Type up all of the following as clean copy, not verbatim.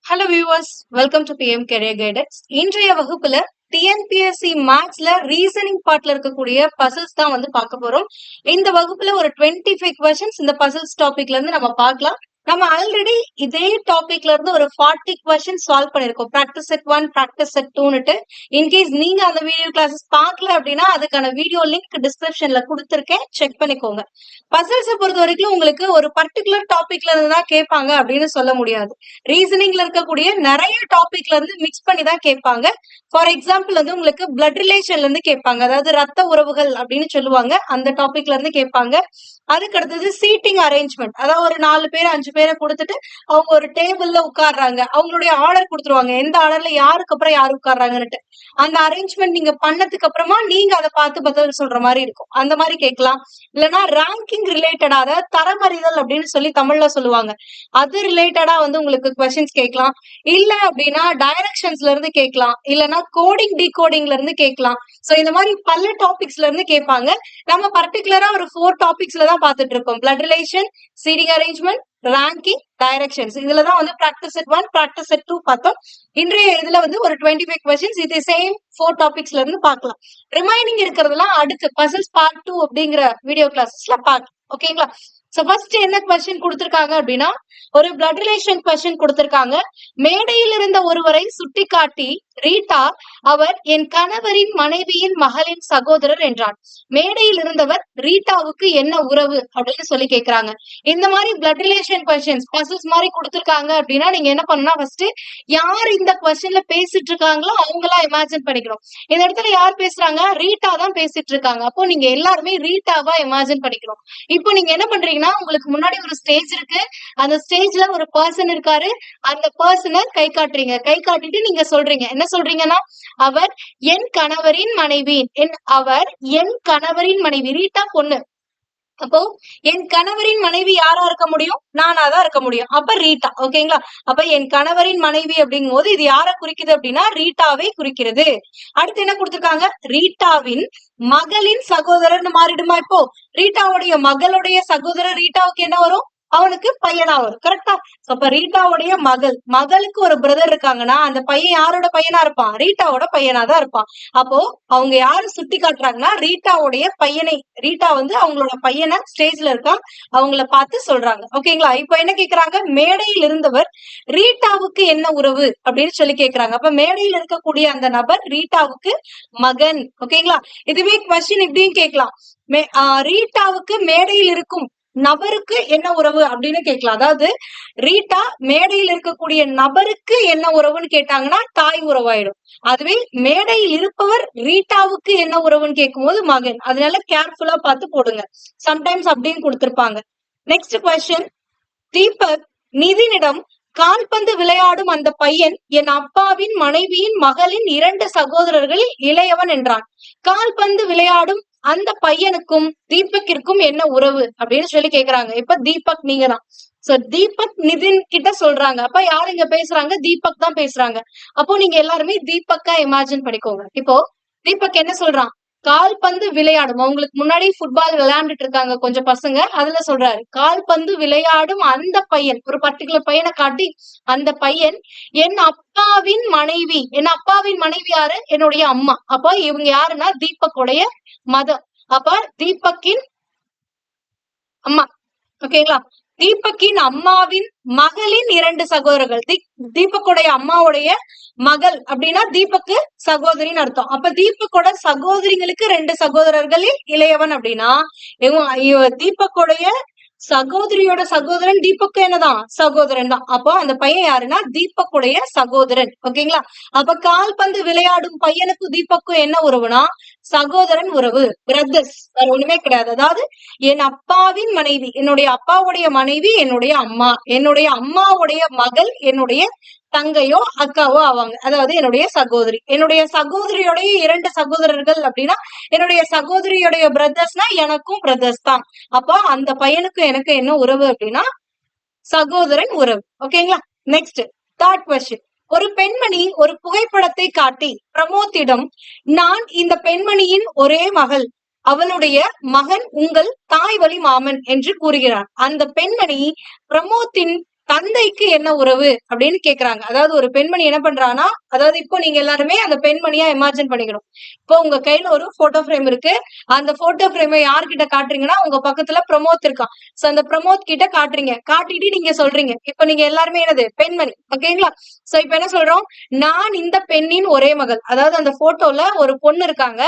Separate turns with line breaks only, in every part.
Hello viewers, welcome to PM career guidance. இன்றைய வகுப்புல TNPSC மேத்ஸ்ல reasoning பார்ட்ல இருக்கக்கூடிய பசில்ஸ் தான் வந்து பார்க்க போறோம். இந்த வகுப்புல ஒரு 25 கொஸ்டின்ஸ் இந்த பசில்ஸ் டாபிக்ல இருந்து நம்ம பார்க்கலாம். நம்ம ஆல்ரெடி இதே டாபிக்ல இருந்து ஒரு 40 கொஸ்டின் சால்வ் பண்ணிருக்கோம். பிராக்டிஸ் செட் 1, பிராக்டிஸ் செட் 2னுட்டு. இன்கேஸ் நீங்க அந்த வீடியோ கிளாஸஸ் பார்க்கல அப்படின்னா அதுக்கான வீடியோ லிங்க் டிஸ்கிரிப்ஷன்ல கொடுத்துருக்கேன், செக் பண்ணிக்கோங்க. பசில்ஸை பொறுத்த வரைக்கும் உங்களுக்கு ஒரு பர்டிகுலர் டாபிக்ல இருந்து தான் கேட்பாங்க அப்படின்னு சொல்ல முடியாது. ரீசனிங்ல இருக்கக்கூடிய நிறைய டாபிக்ல இருந்து மிக்ஸ் பண்ணி தான் கேட்பாங்க. ஃபார் எக்ஸாம்பிள் வந்து உங்களுக்கு பிளட் ரிலேஷன்ல இருந்து கேட்பாங்க, அதாவது ரத்த உறவுகள் அப்படின்னு சொல்லுவாங்க, அந்த டாபிக்ல இருந்து கேட்பாங்க. அதுக்கு அடுத்தது சீட்டிங் அரேஞ்ச்மெண்ட், அதாவது ஒரு 4 பேர் 5 பேரை கொடுத்துட்டு அவங்க ஒரு டேபிள்ல உட்கார்றாங்க, அவங்களுடைய ஆர்டர் கொடுத்துருவாங்க, எந்த ஆர்டர்ல யாருக்கு அப்புறம் யாரு உட்கார்றாங்கன்னுட்டு. அந்த அரேஞ்ச்மெண்ட் நீங்க பண்ணதுக்கு அப்புறமா நீங்க அதை பார்த்து பதில் சொல்ற மாதிரி இருக்கும், அந்த மாதிரி கேட்கலாம். இல்லைன்னா ரேங்கிங் ரிலேட்டடா, அதாவது தரமறிதல் அப்படின்னு சொல்லி தமிழ்ல சொல்லுவாங்க, அது ரிலேட்டடா வந்து உங்களுக்கு கொஸ்டின்ஸ் கேட்கலாம். இல்ல அப்படின்னா டைரக்ஷன்ஸ்ல இருந்து கேட்கலாம், இல்லைன்னா கோடிங் டிகோடிங்ல இருந்து கேட்கலாம். சோ இந்த மாதிரி பல டாபிக்ஸ்ல இருந்து கேட்பாங்க. நம்ம பர்டிகுலரா ஒரு 4 டாபிக்ஸ்ல தான் பார்த்துட்டு இருக்கோம். Blood relation, seating arrangement, ranking, directions. இதுலதான் வந்து பிராக்டிஸ் செட் 1, பிராக்டிஸ் செட் 2 பார்த்தோம். இன்றைய இதுல வந்து ஒரு 25 கொஸ்டின்ஸ் இது சேம் 4 டாபிக்ஸ்ல இருந்து பார்க்கலாம். ரிமைனிங் இருக்கிறதுலாம் அடுத்து பசில்ஸ் பார்ட் 2 அப்படிங்கிற வீடியோ கிளாஸஸ்ல பார்க்கலாம். ஓகேங்களா? சோ ஃபர்ஸ்ட் என்ன கொஸ்டின் கொடுத்திருக்காங்க அப்படின்னா, ஒரு பிளட் ரிலேஷன் கொஸ்டின் கொடுத்திருக்காங்க. மேடையில் இருந்த ஒருவரை சுட்டிக்காட்டி ரீட்டா அவர் என் கணவரின் மனைவியின் மகளின் சகோதரர் என்றார். மேடையில் இருந்தவர் ரீட்டாவுக்கு என்ன உறவு அப்படின்னு சொல்லி கேக்குறாங்க. இந்த மாதிரி பிளட் ரிலேஷன் கொஸ்டின்ஸ் பசில்ஸ் மாதிரி கொடுத்திருக்காங்க அப்படின்னா நீங்க என்ன பண்ணணும்னா, ஃபர்ஸ்ட் யார் இந்த கொஸ்டின்ல பேசிட்டு இருக்காங்களோ அவங்களா இமேஜின் பண்ணிக்கணும். இந்த இடத்துல யார் பேசுறாங்க? ரீட்டா தான் பேசிட்டு இருக்காங்க. அப்போ நீங்க எல்லாருமே ரீட்டாவா இமேஜின் பண்ணிக்கணும். இப்போ நீங்க என்ன பண்றீங்கன்னா, உங்களுக்கு முன்னாடி ஒரு ஸ்டேஜ் இருக்கு, அந்த ஸ்டேஜ்ல ஒரு பர்சன் இருக்காரு, அந்த பர்சனை கை காட்டுறீங்க. கை காட்டிட்டு நீங்க சொல்றீங்க, என்ன சொல்றீங்கன்னா, அவர் என் கணவரின் மனைவி. அவர் என் கணவரின் மனைவி. ரீட்டா பொண்ணு. அப்போ என் கணவரின் மனைவி யாரா இருக்க முடியும்? நானா தான் இருக்க முடியும். அப்ப ரீட்டா. ஓகேங்களா? அப்ப என் கணவரின் மனைவி அப்படிங்கும் போது இது யார குறிக்குது அப்படின்னா ரீட்டாவை குறிக்கிறது. அடுத்து என்ன கொடுத்திருக்காங்க? ரீட்டாவின் மகளின் சகோதரர்னு மாறிடுமா? இப்போ ரீட்டாவுடைய மகளுடைய சகோதரர் ரீட்டாவுக்கு என்ன வரும்? அவனுக்கு பையனா வரும். கரெக்டா? அப்ப ரீட்டாவுடைய மகளுக்கு ஒரு பிரதர் இருக்காங்கன்னா அந்த பையன் யாரோட பையனா இருப்பான்? ரீட்டாவோட பையனா தான் இருப்பான். அப்போ அவங்க யாரு சுட்டி காட்டுறாங்கன்னா ரீட்டாவுடைய பையனை. ரீட்டா வந்து அவங்களோட பையனை ஸ்டேஜ்ல இருக்கான், அவங்கள பார்த்து சொல்றாங்க. ஓகேங்களா? இப்ப என்ன கேக்குறாங்க? மேடையில் இருந்தவர் ரீட்டாவுக்கு என்ன உறவு அப்படின்னு சொல்லி கேக்குறாங்க. அப்ப மேடையில் இருக்கக்கூடிய அந்த நபர் ரீட்டாவுக்கு மகன். ஓகேங்களா? இதுவே கொஸ்டின் இப்படியும் கேட்கலாம். ரீட்டாவுக்கு மேடையில் இருக்கும் நபருக்கு என்ன உறவு அப்படின்னு கேட்கலாம். அதாவது ரீட்டா மேடையில் இருக்கக்கூடிய நபருக்கு என்ன உறவுன்னு கேட்டாங்கன்னா தாய் உறவாயிடும். அதுவே மேடையில் இருப்பவர் ரீட்டாவுக்கு என்ன உறவுன்னு கேட்கும் போது மகன். அதனால கேர்ஃபுல்லா பார்த்து போடுங்க. சம்டைம்ஸ் அப்படின்னு கொடுத்திருப்பாங்க. Next question. தீபக் நிதினிடம் கால்பந்து விளையாடும் அந்த பையன் என் அப்பாவின் மனைவியின் மகளின் 2 சகோதரர்களில் இளையவன் என்றான். கால்பந்து விளையாடும் அந்த பையனுக்கும் தீபக்கிற்கும் என்ன உறவு அப்படின்னு சொல்லி கேக்குறாங்க. இப்ப தீபக் நீங்க தான். சோ தீபக் நிதின் கிட்ட சொல்றாங்க. அப்ப யாரு இங்க பேசுறாங்க? தீபக் தான் பேசுறாங்க. அப்போ நீங்க எல்லாருமே தீபக்கா இமேஜின் பண்ணிக்கோங்க. இப்போ தீபக் என்ன சொல்றான்? கால்பந்து விளையாடும், அவங்களுக்கு முன்னாடி ஃபுட்பால் விளையாண்டுட்டு இருக்காங்க கொஞ்சம் பசங்க, அதுல சொல்றாரு கால்பந்து விளையாடும் அந்த பையன், ஒரு பர்டிகுலர் பையனை காட்டி அந்த பையன் என் அப்பாவின் மனைவி. என் அப்பாவின் மனைவி யாரு? என்னுடைய அம்மா. அப்ப இவங்க யாருன்னா தீபக்குடைய மதர். அப்ப தீபக்கின் அம்மா. ஓகேங்களா? தீபக்கின் அம்மாவின் மகளின் 2 சகோதரர்கள். தீபக்குடைய அம்மாவுடைய மகள் அப்படின்னா தீபக்கு சகோதரின்னு அர்த்தம். அப்ப தீபக்கோட சகோதரிகளுக்கு 2 சகோதரர்களில் இளையவன் அப்படின்னா தீபக்குடைய சகோதரியோட சகோதரன் தீபக்கு என்னதான்? சகோதரன் தான். அப்போ அந்த பையன் யாருன்னா தீபக்குடைய சகோதரன். ஓகேங்களா? அப்ப கால்பந்து விளையாடும் பையனுக்கும் தீபக்கும் என்ன உறவுனா சகோதரன் உறவு, பிரதர்ஸ், வேற ஒண்ணுமே கிடையாது. அதாவது என் அப்பாவின் மனைவி, என்னுடைய அப்பாவுடைய மனைவி என்னுடைய அம்மா, என்னுடைய அம்மாவுடைய மகள் என்னுடைய தங்கையோ அக்காவோ ஆவாங்க, அதாவது என்னுடைய சகோதரி. என்னுடைய சகோதரியோடைய 2 சகோதரர்கள் அப்படின்னா என்னுடைய சகோதரியுடைய பிரதர்ஸ்னா எனக்கும் பிரதர்ஸ் தான். அப்போ அந்த பையனுக்கும் எனக்கு என்ன உறவு அப்படின்னா சகோதரன் உறவு. ஓகேங்களா? Next third question. ஒரு பெண்மணி ஒரு புகைப்படத்தை காட்டி பிரமோத்திடம் நான் இந்த பெண்மணியின் ஒரே மகள், அவளுடைய மகன் உங்கள் தாய் வழி மாமன் என்று கூறுகிறார். அந்த பெண்மணி பிரமோத்தின் தந்தைக்கு என்ன உறவு அப்படின்னு கேக்குறாங்க. அதாவது ஒரு பெண்மணி என்ன பண்றான்னா, அதாவது இப்போ நீங்க எல்லாருமே அந்த பெண்மணியா இமேஜின் பண்ணிக்கணும். இப்போ உங்க கையில ஒரு போட்டோ ஃப்ரேம் இருக்கு. அந்த போட்டோ ஃப்ரேமை யார்கிட்ட காட்டுறீங்கன்னா, உங்க பக்கத்துல பிரமோத் இருக்கான். சோ அந்த பிரமோத் கிட்ட காட்டுறீங்க. காட்டிட்டு நீங்க சொல்றீங்க. இப்ப நீங்க எல்லாருமே என்னது பெண்மணி. ஓகேங்களா? சோ இப்ப என்ன சொல்றோம்? நான் இந்த பெண்ணின் ஒரே மகள். அதாவது அந்த போட்டோல ஒரு பொண்ணு இருக்காங்க.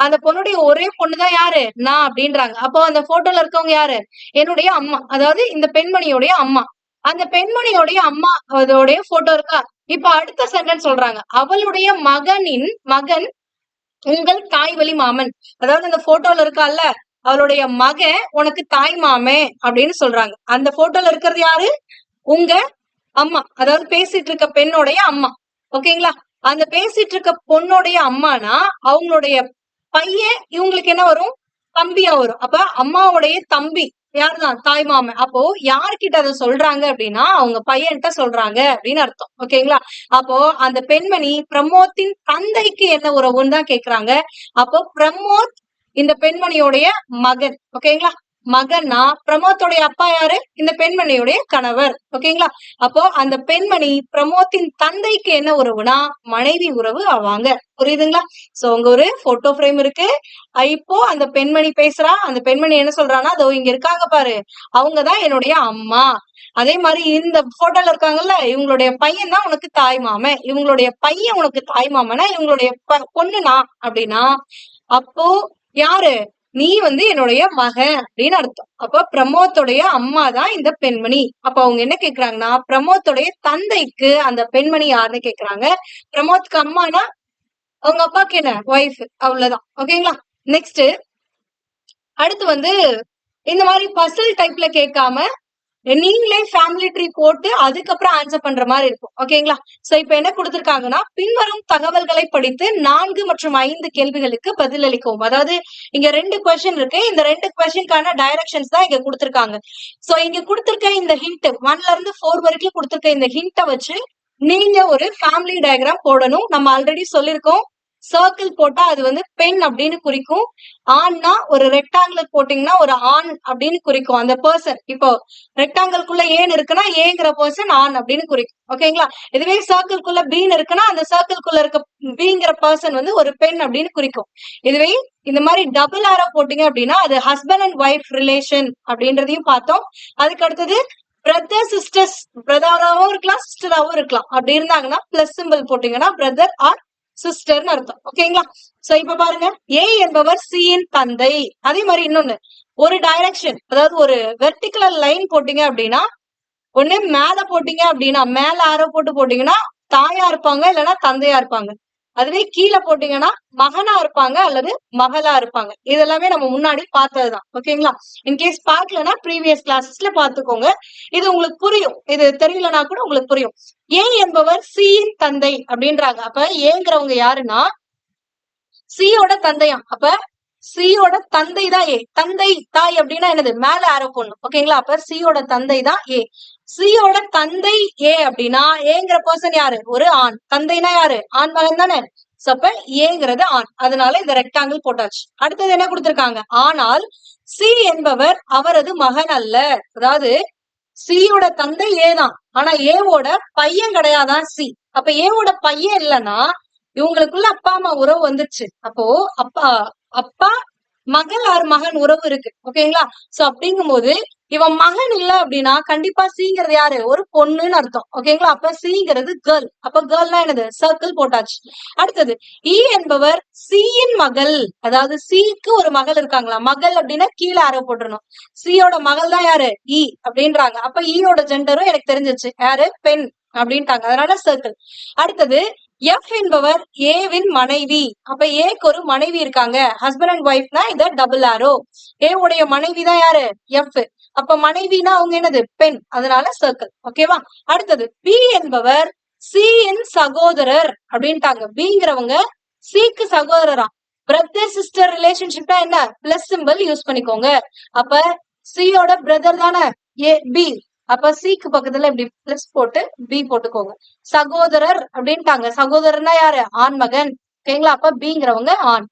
அந்த பொண்ணுடைய ஒரே பொண்ணுதான் யாரு? நான் அப்படின்றாங்க. அப்போ அந்த போட்டோல இருக்கவங்க யாரு? என்னுடைய அம்மா. அதாவது இந்த பெண்மணியுடைய அம்மா. அந்த பெண்மணியோடைய அம்மா அதோடைய போட்டோ இருக்கா? இப்ப அடுத்த சென்டென்ஸ் சொல்றாங்க. அவளுடைய மகன் உங்கள் தாய் வழி மாமன். அதாவது அந்த போட்டோல இருக்கால, அவளுடைய மகன் உனக்கு தாய் மாமே அப்படின்னு சொல்றாங்க. அந்த போட்டோல இருக்கிறது யாரு? உங்க அம்மா. அதாவது பேசிட்டு இருக்க பெண்ணுடைய அம்மா. ஓகேங்களா? அந்த பேசிட்டு இருக்க பொண்ணுடைய அம்மானா அவங்களுடைய பையன் இவங்களுக்கு என்ன வரும்? தம்பியா வரும். அப்ப அம்மாவுடைய தம்பி யாருதான்? தாய் மாமன். அப்போ யார்கிட்ட அதை சொல்றாங்க அப்படின்னா அவங்க பையன்கிட்ட சொல்றாங்க அப்படின்னு அர்த்தம். ஓகேங்களா? அப்போ அந்த பெண்மணி பிரமோத்தின் தந்தைக்கு என்ன உறவுன்னு தான் கேக்குறாங்க. அப்போ பிரமோத் இந்த பெண்மணியுடைய மகன். ஓகேங்களா? மகன்னா பிரமோத்தோடைய அப்பா யாரு? இந்த பெண்மணியுடைய கணவர். ஓகேங்களா? அப்போ அந்த பெண்மணி பிரமோத்தின் தந்தைக்கு என்ன உறவுனா மனைவி உறவு ஆவாங்க. புரியுதுங்களா? சோ உங்க ஒரு போட்டோ ஃப்ரேம் இருக்கு. இப்போ அந்த பெண்மணி பேசுறா. அந்த பெண்மணி என்ன சொல்றான்னா, அதோ இங்க இருக்காங்க பாரு, அவங்கதான் என்னுடைய அம்மா. அதே மாதிரி இந்த போட்டோல இருக்காங்கல்ல, இவங்களுடைய பையன் தான் உனக்கு தாய் மாமன். இவங்களுடைய பையன் உனக்கு தாய் மாமனா, இவங்களுடைய பொண்ணுனா அப்படின்னா, அப்போ யாரு? நீ வந்து என்னுடைய மகன் அப்படின்னு அர்த்தம். அப்ப பிரமோத்துடைய அம்மா தான் இந்த பெண்மணி. அப்ப அவங்க என்ன கேக்குறாங்கன்னா, பிரமோத்துடைய தந்தைக்கு அந்த பெண்மணி யாருன்னு கேக்குறாங்க. பிரமோத்க்கு அம்மானா அவங்க அப்பாக்கு என்ன? ஒய்ஃப். அவ்வளவுதான். ஓகேங்களா? நெக்ஸ்ட் அடுத்து வந்து இந்த மாதிரி பசில் டைப்ல கேட்காம நீங்களே ஃபேமிலி ட்ரீ போட்டு அதுக்கப்புறம் ஆன்சர் பண்ற மாதிரி இருக்கும். ஓகேங்களா? சோ இப்ப என்ன கொடுத்திருக்காங்கன்னா, பின்வரும் தகவல்களை படித்து 4 மற்றும் 5 கேள்விகளுக்கு பதில் அளிக்கவும். அதாவது இங்க 2 கொஸ்டின் இருக்கு. இந்த 2 கொஸ்டினுக்கான டைரக்ஷன்ஸ் தான் இங்க கொடுத்திருக்காங்க. சோ இங்க கொடுத்திருக்க இந்த ஹிண்ட் 1ல இருந்து 4 வரைக்கும் கொடுத்திருக்க இந்த ஹிண்ட வச்சு நீங்க ஒரு ஃபேமிலி டயக்ராம் போடணும். நம்ம ஆல்ரெடி சொல்லியிருக்கோம். சர்க்கிள் போட்டா அது வந்து பெண் அப்படின்னு குறிக்கும். ஆண்னா ஒரு ரெக்டாங்கிள் போட்டீங்கன்னா ஒரு ஆண் அப்படின்னு குறிக்கும். அந்த பர்சன் இப்போ ரெக்டாங்கிள்குள்ள ஏன் இருக்குன்னா ஏங்கிற பர்சன் ஆண் அப்படின்னு குறிக்கும். ஓகேங்களா? இதுவே சர்க்கிள்குள்ள பீன் இருக்குன்னா அந்த சர்க்கிள்குள்ள இருக்க பீங்கிற பர்சன் வந்து ஒரு பெண் அப்படின்னு குறிக்கும். இதுவே இந்த மாதிரி டபுள் ஆரோ போட்டீங்க அப்படின்னா அது ஹஸ்பண்ட் அண்ட் ஒய்ஃப் ரிலேஷன் அப்படின்றதையும் பார்த்தோம். அதுக்கு அடுத்தது பிரதர் சிஸ்டர்ஸ், பிரதராவும் இருக்கலாம் சிஸ்டராவும் இருக்கலாம். அப்படி இருந்தாங்கன்னா பிளஸ் சிம்பிள் போட்டீங்கன்னா பிரதர் ஆர் சிஸ்டர்னு அர்த்தம். ஓகேங்களா? சோ இப்ப பாருங்க, ஏ என்பவர் சி யின் தந்தை. அதே மாதிரி இன்னொன்னு ஒரு டைரக்ஷன், அதாவது ஒரு வெர்டிகுலர் லைன் போட்டீங்க அப்படின்னா ஒண்ணு மேல போட்டீங்க அப்படின்னா மேல ஆரோ போட்டு போட்டீங்கன்னா தாயா இருப்பாங்க இல்லைன்னா தந்தையா இருப்பாங்க. அதுவே கீழே போட்டீங்கன்னா மகனா இருப்பாங்க அல்லது மகளா இருப்பாங்க. இதெல்லாமே நம்ம முன்னாடி பார்த்ததுதான். ஓகேங்களா? இன்கேஸ் பார்க்கலன்னா ப்ரீவியஸ் கிளாஸஸ்ல பாத்துக்கோங்க. இது உங்களுக்கு புரியும். இது தெரியலனா கூட உங்களுக்கு புரியும். ஏ என்பவர் சி யின் தந்தை அப்படின்றாங்க. அப்ப ஏங்கிறவங்க யாருன்னா சியோட தந்தையாம். அப்ப சியோட தந்தை தான் ஏ. தந்தை தாய் அப்படின்னா என்னது? மேல ஆரோ போடணும். ஓகேங்களா? அப்ப சியோட தந்தை தான் ஏ. சியோட தந்தை ஏ அப்படின்னா ஏங்கிற பர்சன் யாரு? ஒரு ஆண். தந்தைனா யாரு? ஆண் மகன் தானே. அப்ப ஏங்கிறது ஆண். அதனால இந்த ரெக்டாங்கிள் போட்டாச்சு. அடுத்தது என்ன கொடுத்திருக்காங்க? ஆனால் சி என்பவர் அவரது மகன் அல்ல. அதாவது சியோட தந்தை ஏ தான். ஆனா ஏவோட பையன் கிடையாதான் சி. அப்ப ஏவோட பையன் இல்லைன்னா இவங்களுக்குள்ள அப்பா அம்மா உறவு வந்துச்சு. அப்போ அப்பா மகள் ஆர் மகன் உறவு இருக்கு. ஓகேங்களா? சோ அப்படிங்கும்போது இவன் மகன் இல்ல அப்படின்னா கண்டிப்பா சிங்கிறது யாரு? ஒரு பொண்ணுன்னு அர்த்தம். ஓகேங்களா? அப்ப சிங்கிறது கேர்ள். அப்ப கேர்ள்னா என்னது? சர்க்கிள் போட்டாச்சு. அடுத்தது இ என்பவர் சியின் மகள். அதாவது சிக்கு ஒரு மகள் இருக்காங்களா? மகள் அப்படின்னா கீழே ஆரோ போட்டுறணும். சியோட மகள் தான் யாரு? இ அப்படின்றாங்க. அப்ப ஈயோட ஜெண்டரும் எனக்கு தெரிஞ்சிச்சு. யாரு? பெண் அப்படின்ட்டாங்க. அதனால சர்க்கிள். அடுத்தது எஃப் என்பவர் ஏவின் மனைவி. அப்ப ஏக்கு ஒரு மனைவி இருக்காங்க. ஹஸ்பண்ட் அண்ட் ஒய்ஃப்னா இந்த டபுள் ஆரோ. ஏ உடைய மனைவி தான் யாரு? எஃப். அப்ப மனைவினா அவங்க என்னது? பெண். அதனால சர்க்கிள். ஓகேவா? அடுத்தது பி என்பவர் சி யின் சகோதரர் அப்படின்ட்டாங்க. பிங்கிறவங்க சிக்கு சகோதரரா. பிரதர் சிஸ்டர் ரிலேஷன்ஷிப் தான் என்ன? பிளஸ் சிம்பிள் யூஸ் பண்ணிக்கோங்க. அப்ப சியோட பிரதர் தானே ஏ பி. அப்ப சிக்கு பக்கத்துல இப்படி பிளஸ் போட்டு பி போட்டுக்கோங்க. சகோதரர் அப்படின்ட்டாங்க. சகோதரர்னா யாரு? ஆண் மகன். ஓகேங்களா? அப்ப பிங்கிறவங்க ஆண்.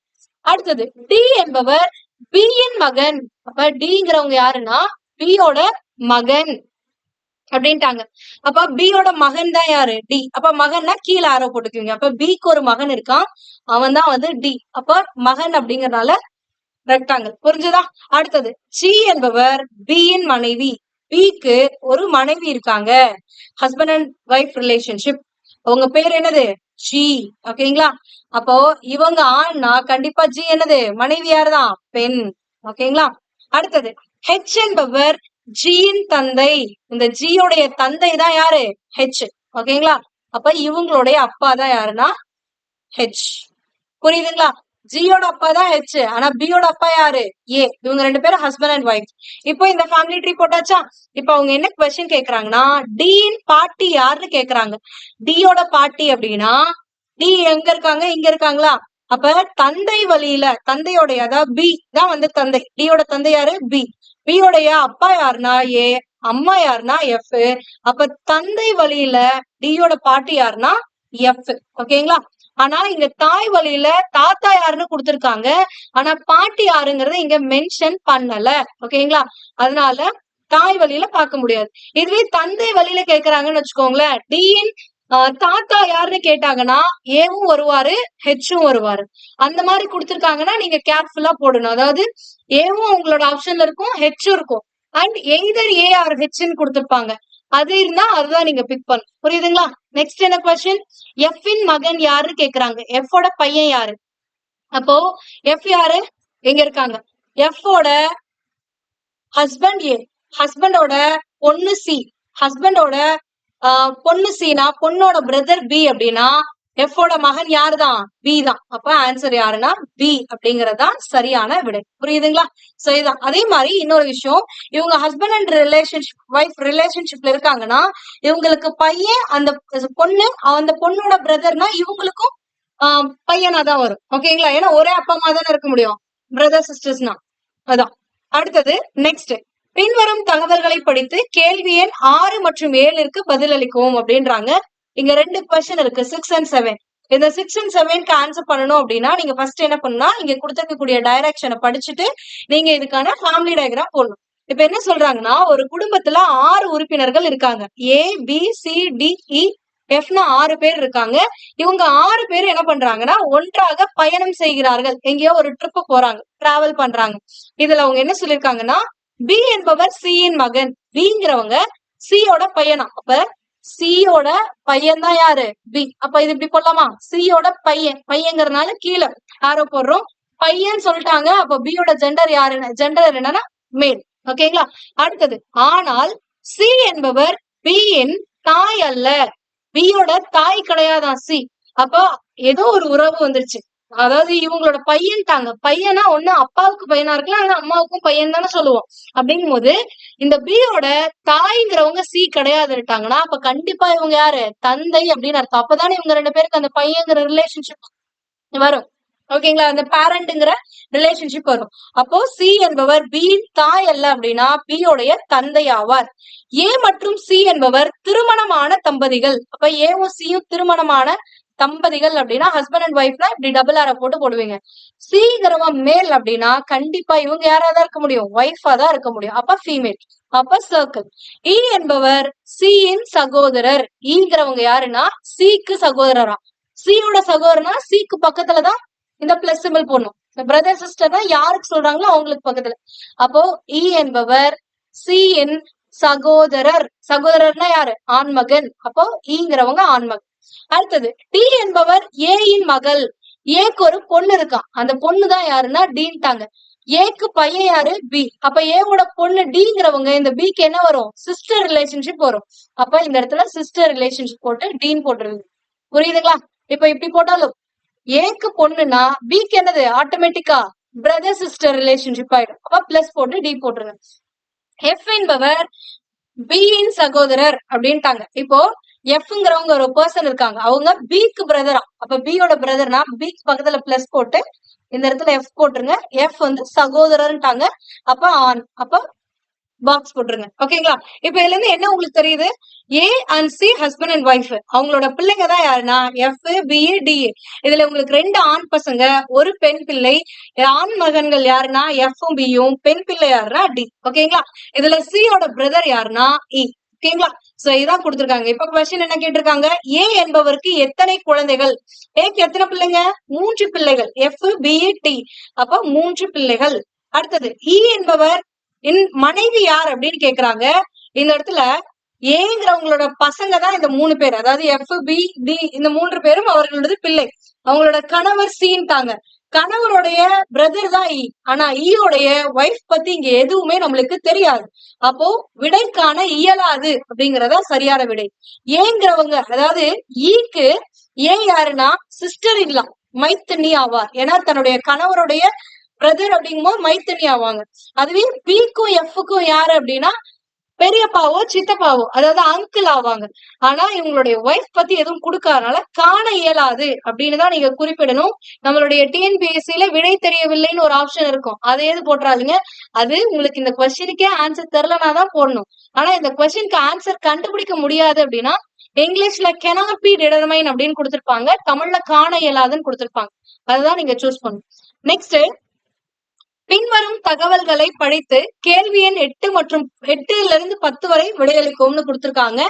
அடுத்தது டி என்பவர் பி யின் மகன். அப்ப டிங்கிறவங்க யாருன்னா பியோட மகன். அப்படின்ட்டாங்க. அப்ப பியோட மகன் தான் யாரு? டி. அப்ப மகன்னா கீழே ஆரோ போட்டுக்குவீங்க. அப்ப பிக்கு ஒரு மகன் இருக்கான். அவன் தான் வந்து டி. அப்ப மகன் அப்படிங்கறதுனால ரெக்டாங்கிள். புரிஞ்சுதா? அடுத்தது ஜி என்பவர் பியின் மனைவி. பிக்கு ஒரு மனைவி இருக்காங்க. Husband and wife relationship. அவங்க பேர் என்னது? ஜி. ஓகேங்களா? அப்போ இவங்க ஆண்னா கண்டிப்பா ஜி என்னது? மனைவி யாருதான்? பெண். ஓகேங்களா? அடுத்தது ஹெச் என்பவர் ஜியின் தந்தை. இந்த ஜியோடைய தந்தை தான் யாரு? ஹெச். ஓகேங்களா? அப்ப இவங்களுடைய அப்பா தான் யாருன்னா ஹெச். புரியுதுங்களா? ஜியோட அப்பா தான் ஹெச். ஆனா பியோட அப்பா யாரு? ஏ. இவங்க ரெண்டு பேரும் ஹஸ்பண்ட் அண்ட் ஒய்ஃப். இப்போ இந்த ஃபேமிலி ட்ரீ போட்டாச்சா? இப்ப அவங்க என்ன கொஸ்டின் கேக்குறாங்கன்னா டியின் பாட்டி யாருன்னு கேக்குறாங்க. டியோட பாட்டி அப்படின்னா டி எங்க இருக்காங்க? இங்க இருக்காங்களா? அப்ப தந்தை வழியில தந்தையோடைய அதாவது பி தான் வந்து தந்தை. டியோட தந்தை யாரு? பி. பியோடைய அப்பா யாருன்னா ஏ. அம்மா யாருன்னா எஃப். அப்ப தந்தை வழியில டியோட பாட்டி யாருன்னா எஃப். ஓகேங்களா? ஆனா இங்க தாய் வழியில தாத்தா யாருன்னு கொடுத்திருக்காங்க. ஆனா பாட்டி யாருங்கறத இங்க மென்ஷன் பண்ணல. ஓகேங்களா? அதனால தாய் வழியில பார்க்க முடியாது. இதுவே தந்தை வழியில கேக்குறாங்கன்னு வச்சுக்கோங்களேன். டியின் தாத்தா யாருன்னு கேட்டாங்கன்னா ஏவும் வருவாரு, ஹெச்சும் வருவாரு. அந்த மாதிரி கொடுத்திருக்காங்கன்னா நீங்க கேர்ஃபுல்லா போடணும். அதாவது ஏவும் உங்களோட ஆப்ஷன்ல இருக்கும், ஹெச்சும் இருக்கும். அண்ட் எய்தர் ஏ ஆர் ஹெச்ன்னு கொடுத்திருப்பாங்க. அது இருந்தா அதுதான் நீங்க பிக் பண்ணணும். புரியுதுங்களா? நெக்ஸ்ட் என்ன கொஸ்டின்? எஃப் இன் மகன் யாருன்னு கேக்குறாங்க. எஃப் ஓட பையன் யாரு? அப்போ எஃப் யாரு? எங்க இருக்காங்க? எஃப் ஓட ஹஸ்பண்ட் ஏ. ஹஸ்பண்டோட பொண்ணு சி. ஹஸ்பண்டோட பொண்ணு சீனா பொண்ணோட பிரதர் பி அப்படின்னா எஃப் ஓட மகன் யாருதான்? பி தான். அப்ப ஆன்சர் யாருன்னா பி அப்படிங்கறதுதான் சரியான விடை. புரியுதுங்களா? சோ இதான். அதே மாதிரி இன்னொரு விஷயம், இவங்க ஹஸ்பண்ட் அண்ட் ரிலேஷன்ஷிப் ஒய்ஃப் ரிலேஷன்ஷிப்ல இருக்காங்கன்னா இவங்களுக்கு பையன், அந்த பொண்ணு அந்த பொண்ணோட பிரதர்னா இவங்களுக்கும் பையனா தான் வரும். ஓகேங்களா? ஏன்னா ஒரே அப்பா அம்மா தானே இருக்க முடியும் பிரதர் சிஸ்டர்ஸ்னா. அதான். அடுத்தது நெக்ஸ்ட், பின்வரும் தகவல்களை படித்து கேள்வி எண் 6 மற்றும் 7ற்கு பதிலளிக்கவும் அப்படின்றாங்க. இங்க 2 கொஸ்டின் இருக்கு, 6 and 7. இந்த 6 and 7க்கு ஆன்சர் பண்ணணும் அப்படின்னா நீங்க ஃபர்ஸ்ட் என்ன பண்ணா இங்க கொடுத்திருக்கக்கூடிய டைரக்ஷனை படிச்சுட்டு நீங்க இதுக்கான ஃபேமிலி டயக்ராம் போடணும். இப்ப என்ன சொல்றாங்கன்னா ஒரு குடும்பத்துல 6 உறுப்பினர்கள் இருக்காங்க. ஏ பி சி டி இ எஃப்னா 6 பேர் இருக்காங்க. இவங்க 6 பேர் என்ன பண்றாங்கன்னா ஒன்றாக பயணம் செய்கிறார்கள். எங்கேயோ ஒரு ட்ரிப் போறாங்க, டிராவல் பண்றாங்க. இதுல அவங்க என்ன சொல்லிருக்காங்கன்னா பி என்பவர் சியின் மகன். பிங்கிறவங்க சியோட பையனா. அப்ப சியோட பையன் தான் யாரு? பி. அப்ப இது இப்படி போடலாமா? சியோட பையன். பையங்கிறதுனால கீழே ஆரோ போடுறோம். பையன் சொல்லிட்டாங்க. அப்ப பியோட ஜெண்டர் யாருன்னு, ஜெண்டர் என்னன்னா மேல். ஓகேங்களா? அடுத்தது, ஆனால் சி என்பவர் பியின் தாய் அல்ல. பியோட தாய் கிடையாதான் சி. அப்ப ஏதோ ஒரு உறவு வந்துருச்சு. அதாவது இவங்களோட பையன்ட்டாங்க. பையனா ஒண்ணு அப்பாவுக்கு பையனா இருக்கலாம், ஆனா அம்மாவுக்கும் பையன் தானே சொல்லுவோம். அப்படிங்கும் போது இந்த பியோட தாய்ங்கிறவங்க சி கிடையாதுட்டாங்கன்னா அப்ப கண்டிப்பா இவங்க யாரு? தந்தை அப்படின்னு அர்த்தம். அப்பதானே இவங்க 2 பேருக்கு அந்த பையங்கிற ரிலேஷன்ஷிப் வரும். ஓகேங்களா? அந்த பேரண்ட்ங்கிற ரிலேஷன்ஷிப் வரும். அப்போ சி என்பவர் பி தாய் அல்ல அப்படின்னா பியோடைய தந்தை ஆவார். ஏ மற்றும் சி என்பவர் திருமணமான தம்பதிகள். அப்ப ஏவும் சியும் திருமணமான தம்பதிகள் அப்படின்னா ஹஸ்பண்ட் அண்ட் ஒய்ஃப்னா இப்படி டபுள் ஆர போட்டு போடுவீங்க. சிங்கிறவன் மேல் அப்படின்னா கண்டிப்பா இவங்க யாராதான் இருக்க முடியும்? ஒய்ஃபா தான் இருக்க முடியும். அப்ப ஃபீமேல். அப்ப சர்க்கிள். இ என்பவர் சியின் சகோதரர். ஈங்கிறவங்க யாருன்னா சிக்கு சகோதரரா. சியோட சகோதரனா சிக்கு பக்கத்துலதான் இந்த பிளஸ் சிம்பிள் போடணும். பிரதர் சிஸ்டர் தான் யாருக்கு சொல்றாங்களோ அவங்களுக்கு பக்கத்துல. அப்போ இ என்பவர் சியின் சகோதரர். சகோதரர்னா யாரு? ஆண்மகன். அப்போ ஈங்கிறவங்க ஆண்மகன். அடுத்தது டி என்பவர் ஏயின் மகள். ஏக்கு ஒரு பொண்ணு இருக்கான். அந்த பொண்ணு தான் யாருன்னா டீன்ட்டாங்க. ஏக்கு பையன் யாரு? பி. அப்ப ஏவோட பொண்ணு டிங்கிறவங்க இந்த பிக்கு என்ன வரும்? சிஸ்டர் ரிலேஷன்ஷிப் வரும். அப்ப இந்த இடத்துல சிஸ்டர் ரிலேஷன்ஷிப் போட்டு டீன் போட்டுருங்க. புரியுதுங்களா? இப்ப இப்படி போட்டாலும் ஏக்கு பொண்ணுன்னா பிக்கு என்னது? ஆட்டோமேட்டிக்கா பிரதர் சிஸ்டர் ரிலேஷன்ஷிப் ஆயிடும். அப்ப பிளஸ் போட்டு டி போட்டுருங்க. எஃப் என்பவர் பியின் சகோதரர் அப்படின்ட்டாங்க. இப்போ எஃப்ங்கிறவங்க ஒரு பர்சன் இருக்காங்க. அவங்க பிக்கு பிரதரா. அப்ப பியோட பிரதர்னா பிக்கு பக்கத்துல பிளஸ் போட்டு இந்த இடத்துல எஃப் போட்டுருங்க. எஃப் வந்து சகோதரர்ன்ட்டாங்க. அப்ப ஆண். அப்ப பாக்ஸ் போட்டுருங்க. ஓகேங்களா? இப்ப இதுல இருந்து என்ன உங்களுக்கு தெரியுது? A and C husband and wife. அவங்களோட பிள்ளைங்க தான் யாருன்னா எஃப் பி டி. இதுல உங்களுக்கு 2 ஆண் பசங்க, ஒரு பெண் பிள்ளை. ஆண் மகன்கள் யாருன்னா எஃப்பும் பியும், பெண் பிள்ளை யாருன்னா டி. ஓகேங்களா? இதுல சியோட பிரதர் யாருன்னா இ. ஓகேங்களா? சோ இதான் கொடுத்திருக்காங்க. இப்ப கொஸ்டின் என்ன கேட்டிருக்காங்க? ஏ என்பவருக்கு எத்தனை குழந்தைகள்? ஏக்கு எத்தனை பிள்ளைங்க? 3 பிள்ளைகள். FBT. அப்ப 3 பிள்ளைகள். அடுத்தது இ என்பவர் மனைவி யார் அப்படின்னு கேக்குறாங்க. இந்த இடத்துல ஏங்கிறவங்களோட பசங்க தான் இந்த 3 பேர். அதாவது FBD இந்த 3 பேரும் அவர்களோட பிள்ளை. அவங்களோட கணவர் சீன்ட்டாங்க. கணவருடைய பிரதர் தான் இ. ஆனா ஈயோடைய ஒய்ஃப் பத்தி இங்க எதுவுமே நம்மளுக்கு தெரியாது. அப்போ விடை காண இயலாது அப்படிங்கறதா சரியான விடை. ஏங்கிறவங்க அதாவது ஈக்கு ஏன் யாருன்னா சிஸ்டர் இல்ல மைத்தனி ஆவார். ஏன்னா தன்னுடைய கணவருடைய பிரதர் அப்படிங்கும்போது மைத்தனி ஆவாங்க. அதுவே பிக்கும் எஃப்க்கும் யாரு அப்படின்னா பெரியப்பாவோ சித்தப்பாவோ அதாவது அங்கிள் ஆவாங்க. ஆனா இவங்களுடைய ஒய்ஃப் பத்தி எதுவும் கொடுக்காதனால காண இயலாது அப்படின்னு தான் நீங்க குறிப்பிடணும். நம்மளுடைய டிஎன்பிஎஸ்சில விடை தெரியவில்லைன்னு ஒரு ஆப்ஷன் இருக்கும். அதை எது போட்டுறாதீங்க. அது உங்களுக்கு இந்த கொஸ்டினுக்கே ஆன்சர் தெரியலனா தான் போடணும். ஆனா இந்த கொஸ்டினுக்கு ஆன்சர் கண்டுபிடிக்க முடியாது அப்படின்னா இங்கிலீஷ்ல cannot be determined அப்படின்னு கொடுத்திருப்பாங்க. தமிழ்ல காண இயலாதுன்னு கொடுத்திருப்பாங்க. அதுதான் நீங்க சூஸ் பண்ணணும். நெக்ஸ்ட் பின்வரும் தகவல்களை படித்து கேள்வி எண் 8 மற்றும் 8 to 10 வரை விடையளிக்கும்னு கொடுத்திருக்காங்க.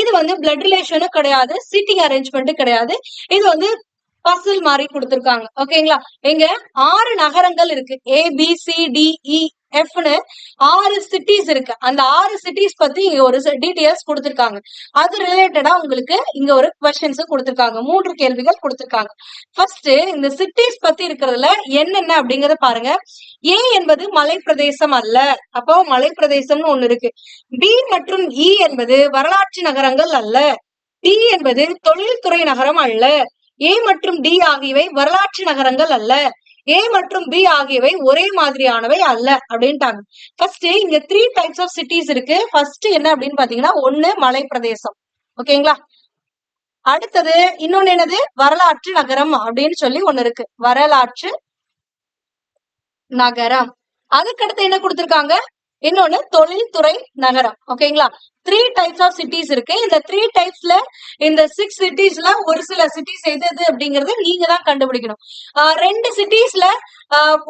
இது வந்து பிளட் ரிலேஷனும் கிடையாது, சீட்டிங் அரேஞ்ச்மெண்ட் கிடையாது. இது வந்து பசில் மாதிரி கொடுத்திருக்காங்க. ஓகேங்களா? இங்க 6 நகரங்கள் இருக்கு. ABCDEFன்னு 6 சிட்டிஸ் இருக்கு. அந்த 6 சிட்டிஸ் பத்தி இங்க ஒரு டீடைல்ஸ் கொடுத்திருக்காங்க. அது ரிலேட்டடா உங்களுக்கு இங்க ஒரு கொஸ்டின்ஸ் கொடுத்திருக்காங்க. 3 கேள்விகள் கொடுத்திருக்காங்க. ஃபர்ஸ்ட் இந்த சிட்டிஸ் பத்தி இருக்கிறதுல என்னென்ன அப்படிங்கறத பாருங்க. ஏ என்பது மலை பிரதேசம் அல்ல. அப்போ மலை பிரதேசம்னு ஒண்ணு இருக்கு. பி மற்றும் இ என்பது வரலாற்று நகரங்கள் அல்ல. டி என்பது தொழில்துறை நகரம் அல்ல. ஏ மற்றும் டி ஆகியவை வரலாற்று நகரங்கள் அல்ல. ஏ மற்றும் பி ஆகியவை ஒரே மாதிரியானவை அல்ல அப்படின்ட்டாங்க. ஃபர்ஸ்ட் இங்க 3 types ஆஃப் சிட்டிஸ் இருக்கு. ஃபர்ஸ்ட் என்ன அப்படின்னு பாத்தீங்கன்னா, ஒண்ணு மலை பிரதேசம். ஓகேங்களா? அடுத்தது இன்னொன்னு என்னது? வரலாற்று நகரம் அப்படின்னு சொல்லி ஒண்ணு இருக்கு. வரலாற்று நகரம். அதுக்கடுத்து என்ன கொடுத்திருக்காங்க? இன்னொன்னு தொழில்துறை நகரம். ஓகேங்களா? 3 types ஆஃப் சிட்டிஸ் இருக்கு. இந்த 3 typesல இந்த 6 சிட்டிஸ்ல ஒரு சில சிட்டிஸ் எது அப்படிங்கறது நீங்க தான் கண்டுபிடிக்கணும். 2 சிட்டிஸ்ல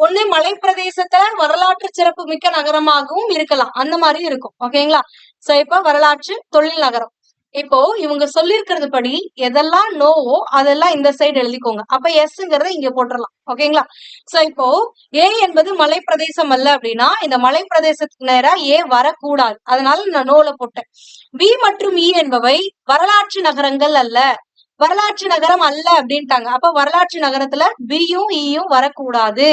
ஒண்ணு மலை பிரதேசத்துல வரலாற்று சிறப்பு மிக்க நகரமாகவும் இருக்கலாம். அந்த மாதிரி இருக்கும். ஓகேங்களா? சோ இப்ப வரலாற்று தொழில் நகரம். இப்போ இவங்க சொல்லிருக்கிறது படி எதெல்லாம் நோவோ அதெல்லாம் இந்த சைடு எழுதிக்கோங்க. அப்ப எஸ்ங்கிறத இங்க போட்டுடலாம். ஓகேங்களா? சோ இப்போ ஏ என்பது மலை பிரதேசம் அல்ல அப்படின்னா இந்த மலை பிரதேசத்துக்கு நேரா ஏ வரக்கூடாது. அதனால நான் நோல போட்டேன். பி மற்றும் இ என்பவை வரலாற்று நகரங்கள் அல்ல. வரலாற்று நகரம் அல்ல அப்படின்ட்டாங்க. அப்ப வரலாற்று நகரத்துல பியும் ஈயும் வரக்கூடாது.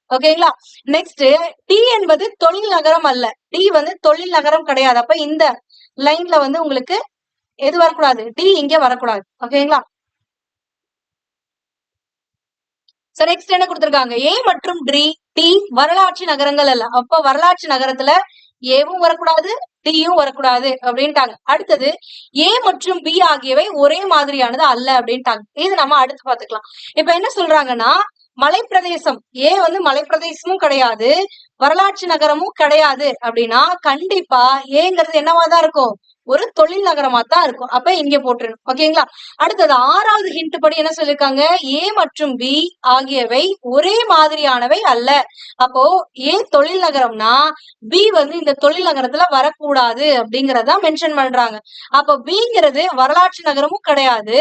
ஓகேங்களா? நெக்ஸ்ட் டி என்பது தொழில் நகரம் அல்ல. டி வந்து தொழில் நகரம் கிடையாது. அப்ப இந்த லைன்ல வந்து உங்களுக்கு எது வரக்கூடாது? டி இங்க வரக்கூடாது. ஓகேங்களா? சோ நெக்ஸ்ட் என்ன கொடுத்திருக்காங்க? ஏ மற்றும் டி வரலாற்று நகரங்கள் அல்ல. அப்ப வரலாற்று நகரத்துல ஏவும் வரக்கூடாது, டியும் வரக்கூடாது அப்படின்ட்டாங்க. அடுத்தது ஏ மற்றும் பி ஆகியவை ஒரே மாதிரியானது அல்ல அப்படின்ட்டாங்க. இது நம்ம அடுத்து பாத்துக்கலாம். இப்ப என்ன சொல்றாங்கன்னா, மலைப்பிரதேசம் ஏ வந்து மலைப்பிரதேசமும் கிடையாது, வரலாற்று நகரமும் கிடையாது அப்படின்னா கண்டிப்பா ஏங்கிறது என்னவாதான் இருக்கும்? ஒரு தொழில் நகரமா தான் இருக்கும். அப்ப இங்க போட்டுருணும். ஓகேங்களா? அடுத்தது 6வது ஹிண்ட் படி என்ன சொல்லிருக்காங்க? ஏ மற்றும் பி ஆகியவை ஒரே மாதிரியானவை அல்ல. அப்போ ஏ தொழில் நகரம்னா பி வந்து இந்த தொழில் நகரத்துல வரக்கூடாது அப்படிங்கறத மென்ஷன் பண்றாங்க. அப்ப பிங்கிறது வரலாற்று நகரமும் கிடையாது,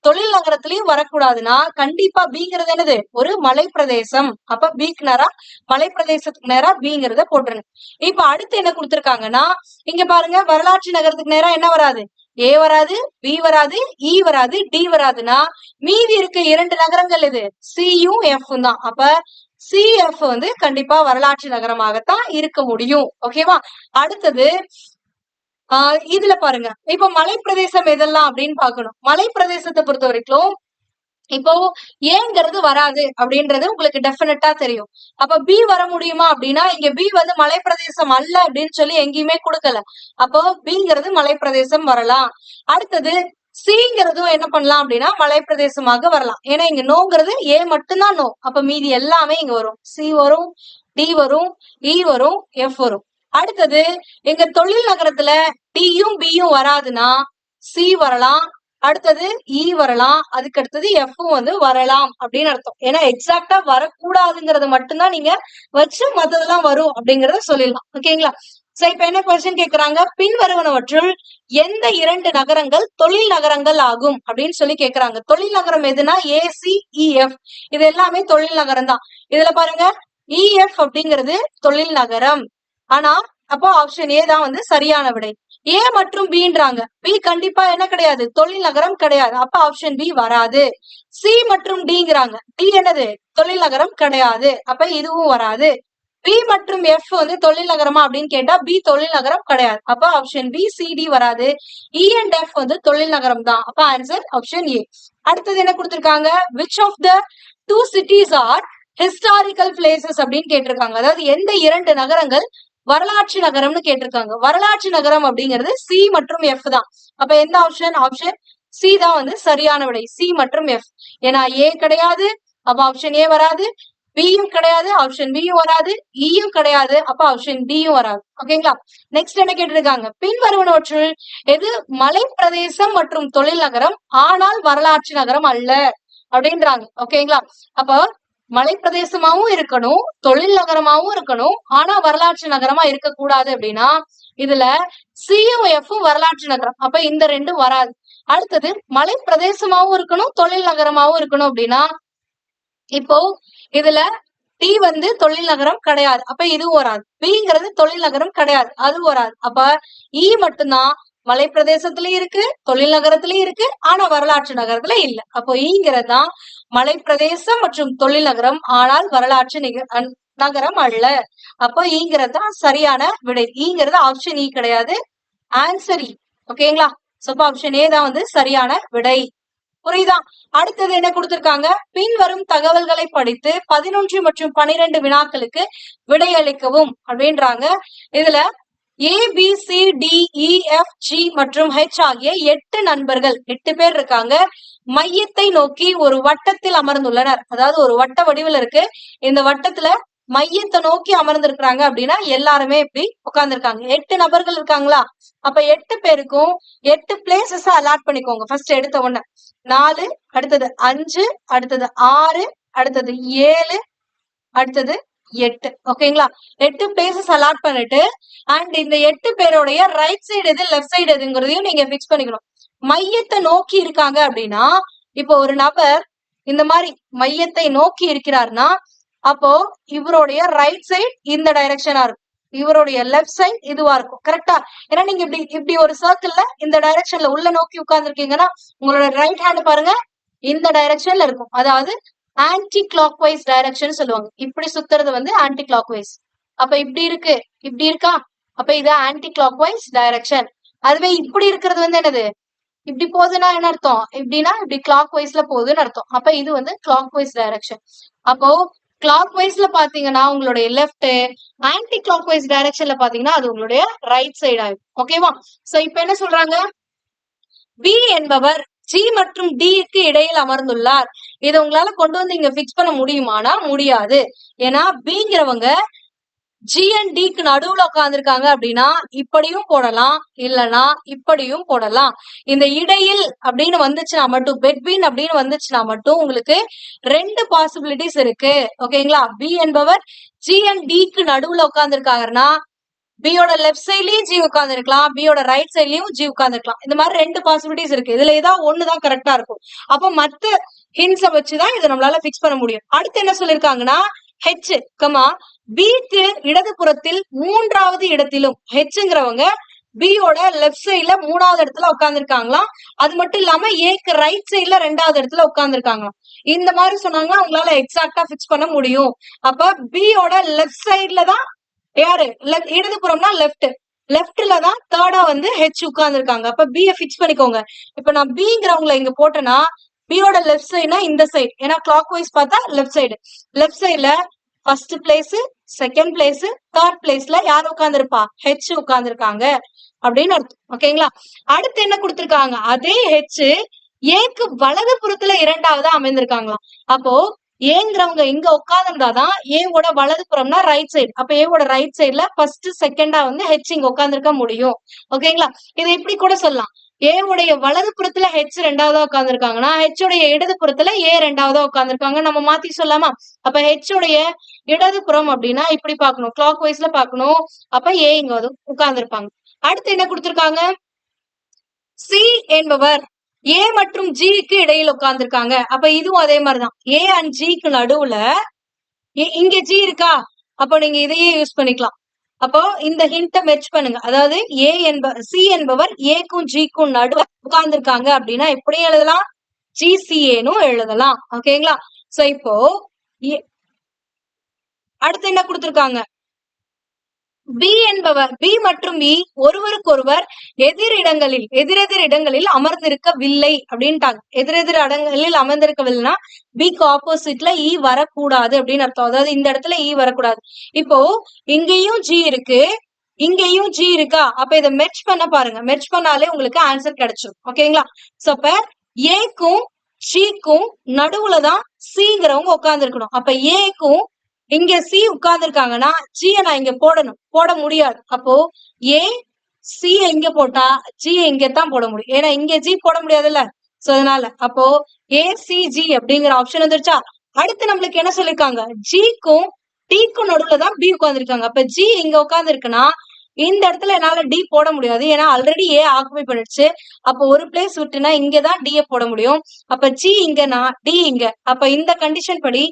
தொழில் நகரத்திலயும் வரக்கூடாதுன்னா கண்டிப்பா பிங்கிறது என்னது? ஒரு மலை பிரதேசம். அப்ப பிக்கு நேரா மலை பிரதேசத்துக்கு நேரா பிங்கிறத போட்டுருங்க. இப்ப அடுத்து என்ன கொடுத்திருக்காங்கன்னா, இங்க பாருங்க வரலாற்று நகரத்துக்கு நேரா என்ன வராது? ஏ வராது, பி வராது, இ வராது, டி வராதுன்னா மீதி இருக்க 2 நகரங்கள் இது சியும் எஃப் தான். அப்ப சிஎஃப் வந்து கண்டிப்பா வரலாற்று நகரமாகத்தான் இருக்க முடியும். ஓகேவா? அடுத்தது இதுல பாருங்க. இப்ப மலை பிரதேசம் எதெல்லாம் அப்படின்னு பாக்கணும். மலை பிரதேசத்தை பொறுத்த வரைக்கும் இப்போ ஏங்கிறது வராது அப்படின்றது உங்களுக்கு டெஃபினட்டா தெரியும். அப்ப பி வர முடியுமா அப்படின்னா இங்க பி வந்து மலை பிரதேசம் அல்ல அப்படின்னு சொல்லி எங்கேயுமே கொடுக்கல. அப்போ பிங்கிறது மலை பிரதேசம் வரலாம். அடுத்தது சிங்கிறதும் என்ன பண்ணலாம் அப்படின்னா மலை பிரதேசமாக வரலாம். ஏன்னா இங்க நோங்கிறது ஏ மட்டும்தான் நோ. அப்ப மீதி எல்லாமே இங்க வரும். சி வரும், டி வரும், இ வரும், எஃப் வரும். அடுத்தது எங்க தொழில் நகரத்துல டியும் பியும் வராதுன்னா சி வரலாம், அடுத்தது இ வரலாம், அதுக்கு அடுத்தது எஃப் வந்து வரலாம் அப்படின்னு அர்த்தம். ஏன்னா எக்ஸாக்டா வரக்கூடாதுங்கிறது மட்டும்தான் நீங்க வச்சு மத்ததெல்லாம் வரும் அப்படிங்கறத சொல்லிடலாம். ஓகேங்களா? சோ இப்ப என்ன கொஸ்டின் கேக்குறாங்க, பின் வருவனவற்றுள் எந்த 2 நகரங்கள் தொழில் நகரங்கள் ஆகும் அப்படின்னு சொல்லி கேக்குறாங்க. தொழில் நகரம் எதுனா ACEF, இது எல்லாமே தொழில் நகரம் தான். இதுல பாருங்க EF அப்படிங்கிறது தொழில் நகரம். ஆனா அப்போ ஆப்ஷன் ஏ தான் வந்து சரியான விடை. ஏ மற்றும் பின்றாங்க, பி கண்டிப்பா என்ன கிடையாது, தொழில் நகரம் கிடையாது. அப்ப ஆப்ஷன் பி வராது. சி மற்றும் டிங்கிறாங்க, டி என்னது, தொழில் நகரம் கிடையாது. அப்ப இதுவும் வராது. பி மற்றும் எஃப் வந்து தொழில் நகரமா அப்படின்னு கேட்டா பி தொழில் நகரம் கிடையாது. அப்ப ஆப்ஷன் பி சிடி வராது. இ அண்ட் எஃப் வந்து தொழில் நகரம் தான். அப்ப ஆன்சர் ஆப்ஷன் ஏ. அடுத்தது என்ன கொடுத்திருக்காங்க, which of the 2 cities are historical places அப்படின்னு கேட்டிருக்காங்க. அதாவது எந்த 2 நகரங்கள் வரலாற்று நகரம்னு கேட்டிருக்காங்க. வரலாற்று நகரம் அப்படிங்கிறது சி மற்றும் எஃப் தான். அப்ப எந்த ஆப்ஷன், ஆப்ஷன் சி தான் வந்து சரியான விடை. சி மற்றும் எஃப். ஏன்னா ஏ கிடையாது, அப்ப ஆப்ஷன் ஏ வராது. பியும் கிடையாது, ஆப்ஷன் பியும் வராது. இயும் கிடையாது, அப்ப ஆப்ஷன் டியும் வராது. ஓகேங்களா. நெக்ஸ்ட் என்ன கேட்டிருக்காங்க, பின் வருவனவற்றுள் எது மலை பிரதேசம் மற்றும் தொழில் நகரம் ஆனால் வரலாற்று நகரம் அல்ல அப்படின்றாங்க. ஓகேங்களா. அப்ப மலை பிரதேசமாவும் இருக்கணும், தொழில் நகரமாவும் இருக்கணும், ஆனா வரலாற்று நகரமா இருக்கக்கூடாது அப்படின்னா இதுல சியும் எஃப்பும் வரலாற்று நகரம். அப்ப இந்த ரெண்டும் வராது. அடுத்தது மலை பிரதேசமாவும் இருக்கணும், தொழில் நகரமாவும் இருக்கணும் அப்படின்னா இப்போ இதுல டி வந்து தொழில் நகரம் கிடையாது. அப்ப இதுவும் வராது. பிங்கிறது தொழில் நகரம் கிடையாது, அதுவும் வராது. அப்ப இ மட்டும்தான் மலை பிரதேசத்திலயும் இருக்கு, தொழில் நகரத்திலயும் இருக்கு, ஆனா வரலாற்று நகரத்துல இல்ல. அப்போ ஈங்கிறது தான் மலை பிரதேசம் மற்றும் தொழில் நகரம், ஆனால் வரலாற்று நகரம் அல்ல. அப்போ ஈங்கிறது தான் சரியான விடை. ஈங்கிறது ஆப்ஷன் இ கிடையாது, ஆன்சர் இ. ஓகேங்களா. சோ ஆப்ஷன் ஏ தான் வந்து சரியான விடை. புரியுதா. அடுத்தது என்ன கொடுத்திருக்காங்க, பின்வரும் தகவல்களை படித்து 11 மற்றும் 12 வினாக்களுக்கு விடையளிக்கவும் அப்படின்றாங்க. இதுல ABCDEFG மற்றும் H ஆகிய 8 நண்பர்கள், 8 பேர் இருக்காங்க. மையத்தை நோக்கி ஒரு வட்டத்தில் அமர்ந்துள்ளனர். அதாவது ஒரு வட்ட வடிவில் இருக்கு. இந்த வட்டத்துல மையத்தை நோக்கி அமர்ந்திருக்கிறாங்க அப்படின்னா எல்லாருமே இப்படி உட்கார்ந்துருக்காங்க. 8 நபர்கள் இருக்காங்களா. அப்ப 8 பேருக்கும் 8 பிளேசஸ் அலாட் பண்ணிக்கோங்க. ஃபர்ஸ்ட் எடுத்த உடனே 4, அடுத்தது 5, அடுத்தது 6, அடுத்தது 7, அடுத்தது 8. ஓகேங்களா. 8 பிளேசஸ் அலாட் பண்ணிட்டு அண்ட் இந்த 8 பேருடைய ரைட் சைடு எது, லெஃப்ட் சைடு எதுங்கிறதையும் நீங்க பிக்ஸ் பண்ணிக்கணும். மையத்தை நோக்கி இருக்காங்க அப்படின்னா இப்போ ஒரு நபர் இந்த மாதிரி மையத்தை நோக்கி இருக்கிறார்னா அப்போ இவருடைய ரைட் சைடு இந்த டைரக்ஷனா இருக்கும், இவருடைய லெஃப்ட் சைடு இதுவா இருக்கும். கரெக்டா. ஏன்னா நீங்க இப்படி ஒரு சர்க்கிள்ல இந்த டைரக்ஷன்ல உள்ள நோக்கி உட்கார்ந்து இருக்கீங்கன்னா உங்களோட ரைட் ஹேண்ட் பாருங்க இந்த டைரக்ஷன்ல இருக்கும். அதாவது ஆன்டி கிளாக் வைஸ் டைரக்ஷன் சொல்லுவாங்க. இப்படி சுத்துறது வந்து ஆன்டி கிளாக் வைஸ். அப்ப இப்படி இருக்கு, இப்படி இருக்கா, அப்ப இது ஆன்டி கிளாக் வைஸ் டைரக்ஷன். அதுவே இப்படி இருக்கிறது வந்து என்னது, இப்படி போகுதுன்னா என்ன அர்த்தம், இப்படின்னா இப்படி கிளாக் வைஸ்ல போகுதுன்னு அர்த்தம். அப்ப இது வந்து கிளாக் வைஸ் டைரக்ஷன். அப்போ கிளாக் வைஸ்ல பாத்தீங்கன்னா உங்களுடைய லெஃப்ட், ஆன்டி கிளாக் வைஸ் டைரக்ஷன்ல பாத்தீங்கன்னா அது உங்களுடைய ரைட் சைடு ஆகும். ஓகேவா. சோ இப்ப என்ன சொல்றாங்க, பி என்பவர் ஜி மற்றும் டிக்கு இடையில் அமர்ந்துள்ளார். இதை உங்களால கொண்டு வந்து இங்க பிக்ஸ் பண்ண முடியுமானா முடியாது. ஏன்னா பிங்கிறவங்க ஜி அண்ட் டிக்கு நடுவுல உட்கார்ந்துருக்காங்க அப்படின்னா இப்படியும் போடலாம், இல்லைன்னா இப்படியும் போடலாம். இந்த இடையில் அப்படின்னு வந்துச்சுன்னா மட்டும், பெட்வீன் அப்படின்னு வந்துச்சுன்னா மட்டும் உங்களுக்கு 2 பாசிபிலிட்டிஸ் இருக்கு. ஓகேங்களா. பி என்பவர் ஜி அண்ட் டிக்கு நடுவுல உட்கார்ந்துருக்காங்கன்னா பியோட லெஃப்ட் சைட்லயும் ஜி உட்கார்ந்து இருக்கலாம், பியோட ரைட் சைட்லயும் ஜி உட்கார்ந்து இருக்கலாம். இந்த மாதிரி 2 பாசிபிலிட்டிஸ் இருக்கு. இதுல ஏதாவது ஒண்ணுதான் கரெக்டா இருக்கும். அப்ப மத்த ஹிண்ட்ஸ வச்சுதான் இதை நம்மளால பிக்ஸ் பண்ண முடியும். அடுத்து என்ன சொல்லிருக்காங்கன்னா ஹெச் கமா பிக்கு இடதுபுறத்தில் 3வது இடத்திலும், ஹெச்ங்கிறவங்க பியோட லெஃப்ட் சைட்ல 3வது இடத்துல உட்கார்ந்துருக்காங்களாம். அது மட்டும் இல்லாம ஏக்கு ரைட் சைட்ல 2வது இடத்துல உட்கார்ந்துருக்காங்களாம். இந்த மாதிரி சொன்னாங்கன்னா உங்களால எக்ஸாக்டா பிக்ஸ் பண்ண முடியும். அப்ப பியோட லெஃப்ட் சைட்ல தான் யாரு, இடதுபுறம்னா லெஃப்ட், லெஃப்ட்ல தான் தேர்டா வந்து ஹெச் உட்கார்ந்து இருக்காங்க. அப்ப பிய பிக்ஸ் பண்ணிக்கோங்க. இப்ப நான் பிங்கிறவங்களை இங்க போட்டேன்னா பியோட லெஃப்ட் சைடுனா இந்த சைடு, ஏன்னா கிளாக் வைஸ் பார்த்தா லெஃப்ட் சைடு. லெஃப்ட் சைடுல first place, second place, third பிளேஸ்ல யார் உட்கார்ந்து இருப்பா, ஹெச் உட்கார்ந்து இருக்காங்க அப்படின்னு அர்த்தம். ஓகேங்களா. அடுத்து என்ன கொடுத்திருக்காங்க, அதே ஹெச் ஏக்கு வலது புறத்துல 2வது அமைந்திருக்காங்களாம். அப்போ ஏங்கிறவங்க இங்க உட்கார்ந்துருந்தாதான் ஏவோட வலது புறம்னா ரைட் சைடு. அப்ப ஏவோட ரைட் சைடுல ஃபர்ஸ்ட் செகண்டா வந்து ஹெச் இங்க உட்கார்ந்துருக்க முடியும். ஓகேங்களா. இதை இப்படி கூட சொல்லலாம், ஏ உடைய வலது புறத்துல ஹெச் ரெண்டாவதா உட்கார்ந்துருக்காங்கன்னா ஹெச் உடைய இடது புறத்துல ஏ ரெண்டாவதா உட்கார்ந்துருக்காங்க. நம்ம மாத்தி சொல்லலாமா? அப்ப ஹெச் உடைய இடது புறம் அப்படின்னா இப்படி பார்க்கணும், கிளாக் வைஸ்ல பார்க்கணும். அப்ப ஏ இங்க வந்து உட்கார்ந்துருப்பாங்க. அடுத்து என்ன கொடுத்திருக்காங்க? சி என்பவர் ஏ மற்றும் ஜிக்கு இடையில் உட்கார்ந்துருக்காங்க. அப்ப இதுவும் அதே மாதிரிதான். ஏ அண்ட் ஜிக்கு நடுவுல இங்க ஜி இருக்கா? அப்போ நீங்க இதையே யூஸ் பண்ணிக்கலாம். அப்போ இந்த ஹிண்ட மெர்ஜ் பண்ணுங்க. அதாவது சி என்பவர் ஏக்கும் ஜிக்கும் நடுவுல உட்கார்ந்துருக்காங்க அப்படின்னா எப்படி எழுதலாம்? ஜிசிஏனும் எழுதலாம். ஓகேங்களா? சோ இப்போ அடுத்து என்ன கொடுத்திருக்காங்க? பி என்பவர் பி மற்றும் இ ஒருவருக்கொருவர் எதிரெதிர் இடங்களில் அமர்ந்திருக்கவில்லை அப்படின்ட்டாங்க. எதிரெதிர் இடங்களில் அமர்ந்திருக்கவில்லைன்னா பிக்கு ஆப்போசிட்ல இ வரக்கூடாது அப்படின்னு அர்த்தம். அதாவது இந்த இடத்துல இ வரக்கூடாது. இப்போ இங்கேயும் ஜி இருக்கு, இங்கேயும் ஜி இருக்கா? அப்ப இதை மெர்ஜ் பண்ண பாருங்க. மெர்ஜ் பண்ணாலே உங்களுக்கு ஆன்சர் கிடைச்சிடும். ஓகேங்களா? சோ அப்ப ஏக்கும் ஜிக்கும் நடுவுலதான் சிங்கிறவங்க உட்கார்ந்து இருக்கணும். அப்ப ஏக்கும் இங்க சி உட்கார்ந்து இருக்காங்கன்னா ஜிய நான் இங்க போட முடியாது. அப்போ ஏ சி இங்க போட்டா ஜி இங்கத்தான் போட முடியும். ஏன்னா இங்க ஜி போட முடியாதுல்ல. சோ அதனால அப்போ ஏசிஜி அப்படிங்கிற ஆப்ஷன் வந்துருச்சா? அடுத்து நம்மளுக்கு என்ன சொல்லிருக்காங்க? ஜிக்கும் டிக்கும் நடுவுலதான் பி உட்கார்ந்துருக்காங்க. அப்ப ஜி இங்க உட்கார்ந்து இருக்குன்னா இந்த இடத்துல என்னால டி போட முடியாது. ஏன்னா ஆல்ரெடி ஏ ஆக்குபை பண்ணிடுச்சு. அப்போ ஒரு பிளேஸ் விட்டுனா இங்கதான் டி போட முடியும். அப்ப ஜி இங்கன்னா டி இங்க. அப்ப இந்த கண்டிஷன் படி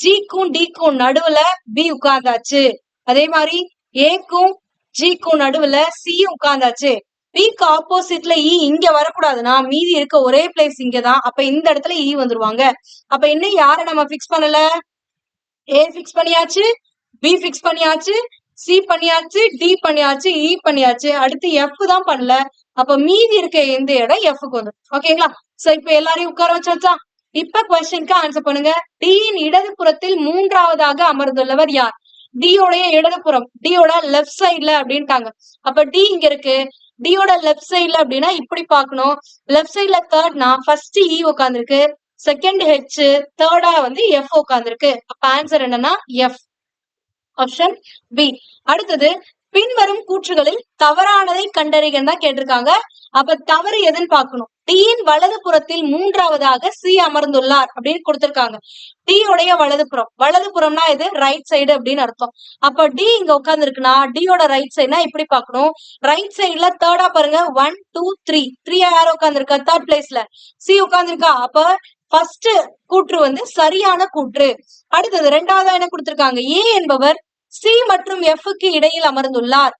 ஜிக்கும் டிக்கும் நடுவுல பி உட்கார்ந்தாச்சு. அதே மாதிரி ஏக்கும் ஜிக்கும் நடுவுல சி உட்கார்ந்தாச்சு. பிக்கு ஆப்போசிட்ல இ இங்க வரக்கூடாதுன்னா மீதி இருக்க ஒரே பிளேஸ் இங்கதான். அப்ப இந்த இடத்துல இ வந்துருவாங்க. அப்ப இன்னும் யார நம்ம பிக்ஸ் பண்ணல? ஏ பிக்ஸ் பண்ணியாச்சு, பி பிக்ஸ் பண்ணியாச்சு, சி பண்ணியாச்சு, டி பண்ணியாச்சு, இ பண்ணியாச்சு. அடுத்து எஃப் தான் பண்ணல. அப்ப மீதி இருக்க எந்த இடம் எஃப்க்கு வந்துடும். ஓகேங்களா? சோ இப்ப எல்லாரையும் உட்கார வச்சாச்சா? இப்ப கொஸ்டினுக்கு ஆன்சர் பண்ணுங்க. டியின் இடது புறத்தில் மூன்றாவதாக அமர்ந்துள்ளவர் யார்? டியோடைய இடதுபுறம், டியோட லெப்ட் சைட்ல அப்படின்ட்டாங்க. அப்ப டி இங்க இருக்கு. டியோட லெப்ட் சைட்ல அப்படின்னா இப்படி பாக்கணும். லெப்ட் சைட்ல தேர்ட்னா ஃபர்ஸ்ட் இ உட்கார்ந்துருக்கு, செகண்ட் ஹெச், தேர்டா வந்து எஃப் உட்கார்ந்துருக்கு. அப்ப ஆன்சர் என்னன்னா எஃப், ஆப்ஷன் பி. அடுத்தது பின்வரும் கூற்றுகளில் தவறானதை கண்டறிகன்னு தான் கேட்டிருக்காங்க. அப்ப தவறு எதுன்னு பாக்கணும். டியின் வலது புறத்தில் மூன்றாவதாக சி அமர்ந்துள்ளார் அப்படின்னு கொடுத்திருக்காங்க. டி உடைய வலது புறம்னா இது ரைட் சைடு அப்படின்னு அர்த்தம். அப்ப டி இங்க உட்கார்ந்து இருக்குன்னா டியோட ரைட் சைடுனா இப்படி பாக்கணும். ரைட் சைடுல தேர்டா பாருங்க 1 2 3 யாரும் உட்கார்ந்துருக்கா? தேர்ட் பிளேஸ்ல சி உட்கார்ந்துருக்கா. அப்ப ஃபர்ஸ்ட் கூற்று வந்து சரியான கூற்று. அடுத்தது ரெண்டாவதா என்ன கொடுத்திருக்காங்க? ஏ என்பவர் சி மற்றும் எஃப்க்கு இடையில் அமர்ந்துள்ளார்.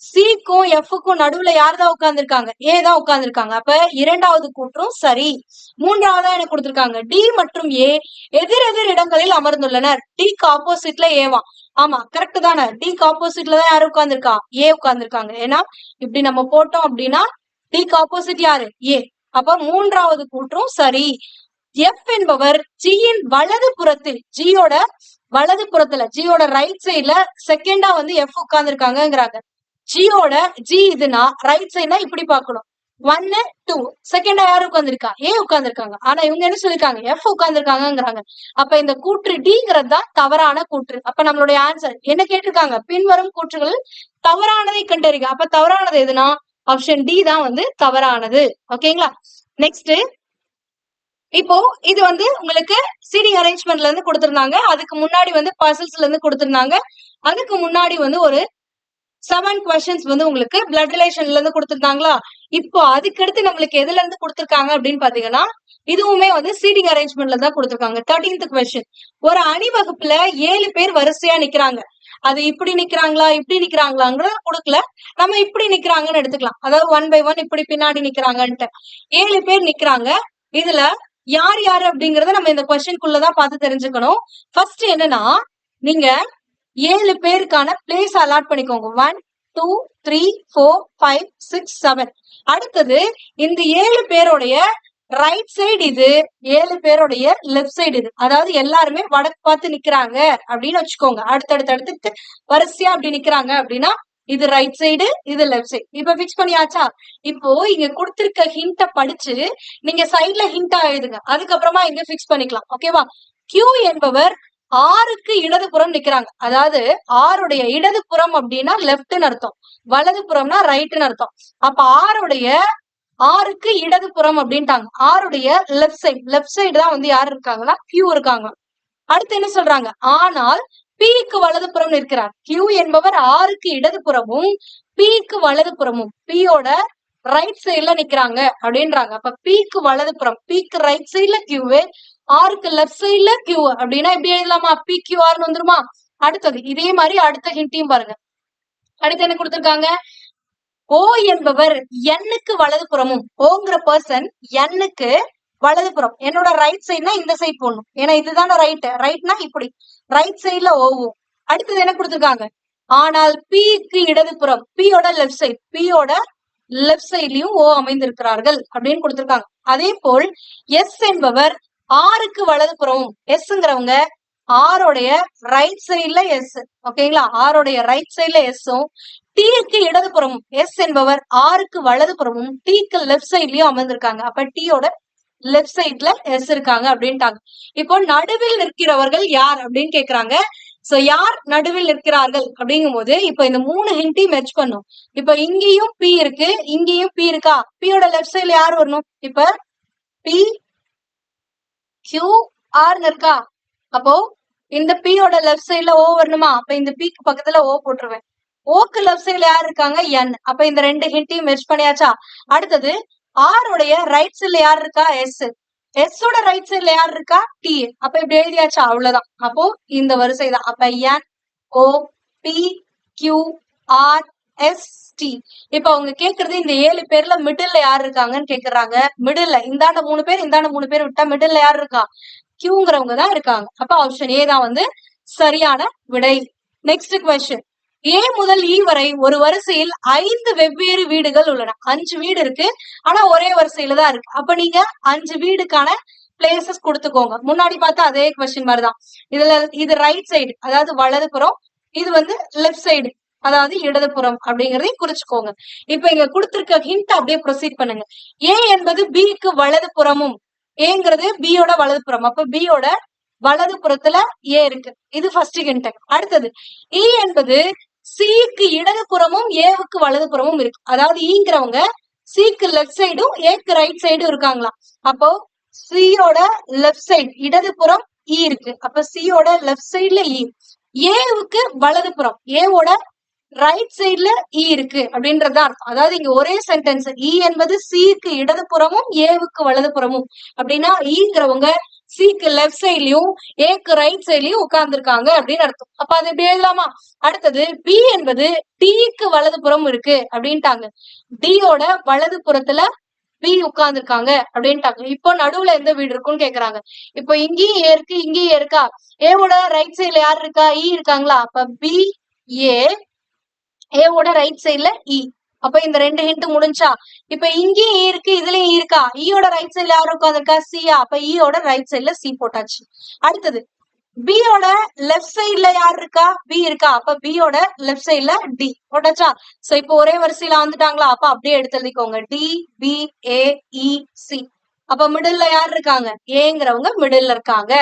சிக்கும் எஃப்க்கும் நடுவுல யார் தான் உட்கார்ந்துருக்காங்க? ஏ தான் உட்கார்ந்துருக்காங்க. அப்ப இரண்டாவது கூற்றும் சரி. மூன்றாவதா என்ன கொடுத்திருக்காங்க? டி மற்றும் ஏ எதிரெதிர் இடங்களில் அமர்ந்துள்ளனர். டிக்கு ஆப்போசிட்ல ஏவா? ஆமா கரெக்ட் தானே. டிக்கு ஆப்போசிட்ல தான் யாரு உட்கார்ந்துருக்கா? ஏ உட்கார்ந்துருக்காங்க. ஏன்னா இப்படி நம்ம போட்டோம் அப்படின்னா டிக்கு ஆப்போசிட் யாரு? ஏ. அப்ப மூன்றாவது கூற்றும் சரி. எஃப் என்பவர் ஜியின் வலது புறத்தில், ஜியோட வலது புறத்துல, ஜியோட ரைட் சைட்ல செகண்டா வந்து எஃப் உட்கார்ந்துருக்காங்கிறாங்க. ஜியோட ஜி இதுனா ரைட் சைட்னா இப்படி பாக்கணும். 1 2 செகண்டா யாரு உட்கார்ந்துருக்கா? ஏ உட்கார்ந்துருக்காங்க. ஆனா இவங்க என்ன சொல்லிருக்காங்க? எஃப் உட்கார்ந்துருக்காங்கிறாங்க. அப்ப இந்த கூற்று டிங்கிறது தான் தவறான கூற்று. அப்ப நம்மளுடைய ஆன்சர் என்ன கேட்டிருக்காங்க? பின்வரும் கூற்றுகள் தவறானதை கண்டறிக. அப்ப தவறானது எதுனா ஆப்ஷன் டி தான் வந்து தவறானது. ஓகேங்களா? நெக்ஸ்ட் இப்போ இது வந்து உங்களுக்கு சீட்டிங் அரேஞ்ச்மெண்ட்ல இருந்து கொடுத்திருந்தாங்க. அதுக்கு முன்னாடி வந்து பசில்ஸ்ல இருந்து கொடுத்திருந்தாங்க. அதுக்கு முன்னாடி வந்து ஒரு 7 questions வந்து உங்களுக்கு பிளட் ரிலேஷன்ல இருந்து கொடுத்திருந்தாங்களா? இப்போ அதுக்கடுத்து நம்மளுக்கு எதுல இருந்து கொடுத்திருக்காங்க அப்படின்னு பாத்தீங்கன்னா இதுவுமே வந்து சீட்டிங் அரேஞ்ச்மெண்ட்ல தான் கொடுத்திருக்காங்க. 13th question. ஒரு அணிவகுப்புல 7 பேர் வரிசையா நிக்கிறாங்க. அது இப்படி நிக்கிறாங்களா இப்படி நிக்கிறாங்களாங்கிறத கொடுக்கல. நம்ம இப்படி நிக்கிறாங்கன்னு எடுத்துக்கலாம். அதாவது 1 by 1 இப்படி பின்னாடி நிக்கிறாங்கன்ட்டு 7 பேர் நிக்கிறாங்க. இதுல யார் யாரு அப்படிங்கறத நம்ம இந்த கொஸ்டின்குள்ளதான் பார்த்து தெரிஞ்சுக்கணும். ஃபர்ஸ்ட் என்னன்னா நீங்க 7 பேருக்கான பிளேஸ் அலாட் பண்ணிக்கோங்க. 1 2 3 4 5 6 7. அடுத்தது இந்த 7 பேருடைய ரைட் சைடு இது, 7 பேருடைய லெப்ட் சைடு இது. அதாவது எல்லாருமே வடக்கு பார்த்து நிக்கிறாங்க அப்படின்னு வச்சுக்கோங்க. அடுத்தடுத்து வரிசையா அப்படி நிக்கிறாங்க அப்படின்னா இது ரைட் சைடு, இது லெப்ட் சைடு. இப்ப பிக்ஸ் பண்ணியாச்சா? இப்போ இங்க கொடுத்திருக்க ஹிண்ட படிச்சு நீங்க சைட்ல ஹிண்டா எழுதுங்க. அதுக்கப்புறமா இங்க பிக்ஸ் பண்ணிக்கலாம். ஓகேவா? கியூ என்பவர் ஆறுக்கு இடதுபுறம் நிக்கிறாங்க. அதாவது ஆறுடைய இடதுபுறம் அப்படின்னா லெப்ட்னு அர்த்தம், வலது புறம்னா ரைட்னு அர்த்தம். அப்ப ஆறுக்கு இடதுபுறம் அப்படின்ட்டாங்க. ஆருடைய லெஃப்ட் சைடு தான் வந்து யார் இருக்காங்கன்னா கியூ இருக்காங்க. அடுத்து என்ன சொல்றாங்க, ஆனால் பிக்கு வலதுபுறம் நிற்கிறார். கியூ என்பவர் ஆறுக்கு இடதுபுறமும் பிக்கு வலதுபுறமும் பியோட ரைட் சைட்ல நிக்கிறாங்க அப்படின்றாங்க. அப்ப பிக்கு வலதுபுறம், பிக்கு ரைட் சைட்ல கியூ, ஆருக்கு லெஃப்ட் சைட்ல கியூ அப்படின்னா எப்படி எழுதலாமா, பி கியூ ஆர்னு வந்துருமா. அடுத்தது இதே மாதிரி அடுத்த ஹிண்டையும் பாருங்க. அடுத்து என்ன கொடுத்திருக்காங்க, ஓ என்பவர் எண்ணுக்கு வலதுபுறமும், ஓங்கிற பர்சன் எண்ணுக்கு வலதுபுறம், என்னோட ரைட் சைட்னா இந்த சைட் போடணும், ஏன்னா இதுதான ரைட்னா இப்படி ரைட் சைட்ல ஓவும். அடுத்தது என்ன கொடுத்திருக்காங்க, ஆனால் பிக்கு இடதுபுறம், பியோட லெஃப்ட் சைட்லயும் ஓ அமைந்திருக்கிறார்கள் அப்படின்னு கொடுத்திருக்காங்க. அதே போல் எஸ் என்பவர் ஆறுக்கு வலதுபுறமும், எஸ்ங்கிறவங்க ஆரோடைய ரைட் சைட்ல எஸ், ஓகேங்களா, ஆரோடைய ரைட் சைட்ல எஸ்ஸும் டீக்கு இடதுபுறமும், எஸ் என்பவர் ஆறுக்கு வலதுபுறமும் டீக்கு லெஃப்ட் சைட்லயும் அமர்ந்திருக்காங்க. அப்ப டீயோட லெஃப்ட் சைட்ல எஸ் இருக்காங்க அப்படின்ட்டாங்க. இப்போ நடுவில் நிற்கிறவர்கள் யார் அப்படின்னு கேக்குறாங்க. சோ யார் நடுவில் நிற்கிறார்கள் அப்படிங்கும் போது இப்ப இந்த 3 ஹிண்டையும் மெர்ஜ் பண்ணும். இப்ப இங்கேயும் பி இருக்கு, இங்கேயும் பி இருக்கா, பியோட லெஃப்ட் சைட்ல யார் வரணும், இப்ப பி கியூ ஆர்னு இருக்கா, அப்போ இந்த பியோட லெஃப்ட் சைட்ல ஓ வரணுமா, அப்ப இந்த பிக்கு பக்கத்துல ஓ போட்டுருவேன். ஓக்கு லெஃப்ட் சைட்ல யார் இருக்காங்க, என், அப்ப இந்த 2 ஹிண்டையும் மெர்ஜ் பண்ணியாச்சா. அடுத்தது ஆருடைய ரைட் சைட்ல யார் இருக்கா, எஸ், எஸ் ஓட ரைட் சைட்ல யார் இருக்கா, டி, அப்ப இப்படி எழுதியாச்சா, அவ்வளவுதான். அப்போ இந்த வரிசை தான். அப்ப N O P Q R S T. இப்ப அவங்க கேக்குறது இந்த 7 பேர்ல மிடில்ல யார் இருக்காங்கன்னு கேக்குறாங்க. மிடில்ல இந்தாண்ட 3 பேர், இந்தாண்ட 3 பேர் விட்டா மிடில்ல யார் இருக்கா, கியூங்கிறவங்க தான் இருக்காங்க. அப்ப ஆப்ஷன் ஏ தான் வந்து சரியான விடை. நெக்ஸ்ட் கொஸ்டின், ஏ முதல் இ வரை ஒரு வரிசையில் 5 வெவ்வேறு வீடுகள் உள்ளன. 5 வீடு இருக்கு, ஆனா ஒரே வரிசையில தான் இருக்கு. அப்ப நீங்க 5 வீடுக்கான பிளேசஸ் கொடுத்துக்கோங்க. முன்னாடி பார்த்தா அதே கொஸ்டின் மாதிரிதான். இதுல இது ரைட் சைடு, அதாவது வலதுபுறம், இது வந்து லெஃப்ட் சைடு, அதாவது இடதுபுறம் அப்படிங்கறதையும் குறிச்சுக்கோங்க. இப்ப இங்க கொடுத்திருக்க ஹிண்ட் அப்படியே ப்ரொசீட் பண்ணுங்க. ஏ என்பது பிக்கு வலதுபுறமும், ஏங்கிறது பியோட வலதுபுறம், அப்ப பியோட வலதுபுறத்துல ஏ இருக்கு, இது ஃபர்ஸ்ட் ஹிண்ட். அடுத்தது இ என்பது சிக்கு இடதுபுறமும் ஏவுக்கு வலதுபுறமும் இருக்கு, அதாவது ஈங்கிறவங்க சிக்கு லெஃப்ட் சைடும் ஏக்கு ரைட் சைடும் இருக்காங்களாம். அப்போ சியோட லெஃப்ட் சைடு இடதுபுறம் இ இருக்கு, அப்ப சியோட லெஃப்ட் சைட்ல இ, ஏவுக்கு வலதுபுறம் ஏவோட ரைட் சைட்ல இ இருக்கு அப்படின்றதுதான் அர்த்தம். அதாவது இங்க ஒரே சென்டென்ஸ், இ என்பது சிக்கு இடதுபுறமும் ஏவுக்கு வலதுபுறமும் அப்படின்னா ஈங்கிறவங்க சிக்கு லெஃப்ட் சைட்லயும் ஏக்கு ரைட் சைட்லயும் உட்கார்ந்துருக்காங்க அப்படின்னு அர்த்தம். அப்ப அது எப்படி எழுதலாமா. அடுத்தது பி என்பது டிக்கு வலதுபுறம் இருக்கு அப்படின்ட்டாங்க, டியோட வலதுபுறத்துல பி உட்கார்ந்துருக்காங்க அப்படின்ட்டாங்க. இப்போ நடுவுல எந்த வீடு இருக்குன்னு கேக்குறாங்க. இப்போ இங்கேயும் ஏ இருக்கு, இங்கேயும் ஏ இருக்கா, ஏவோட ரைட் சைட்ல யார் இருக்கா, இ இருக்காங்களா, அப்ப பி ஏ, ஏவோட ரைட் சைட்ல இ, அப்ப இந்த 2 ஹிண்ட் முடிஞ்சா. இப்ப இங்கேயும் இ இருக்கு, இதுலயும் இருக்கா, ஈயோட ரைட் சைட்ல யாரும் உட்காந்துருக்கா, சியா, அப்ப ஈயோட ரைட் சைட்ல சி போட்டாச்சு. அடுத்தது பியோட லெஃப்ட் சைட்ல யார் இருக்கா, பி இருக்கா, அப்ப பியோட லெஃப்ட் சைட்ல டி போட்டாச்சா. சோ இப்போ ஒரே வரிசையில வந்துட்டாங்களா, அப்ப அப்படியே எடுத்து எழுதிக்கோங்க, D B A E C. அப்ப மிடில்ல யார் இருக்காங்க, ஏங்கிறவங்க மிடில்ல இருக்காங்க.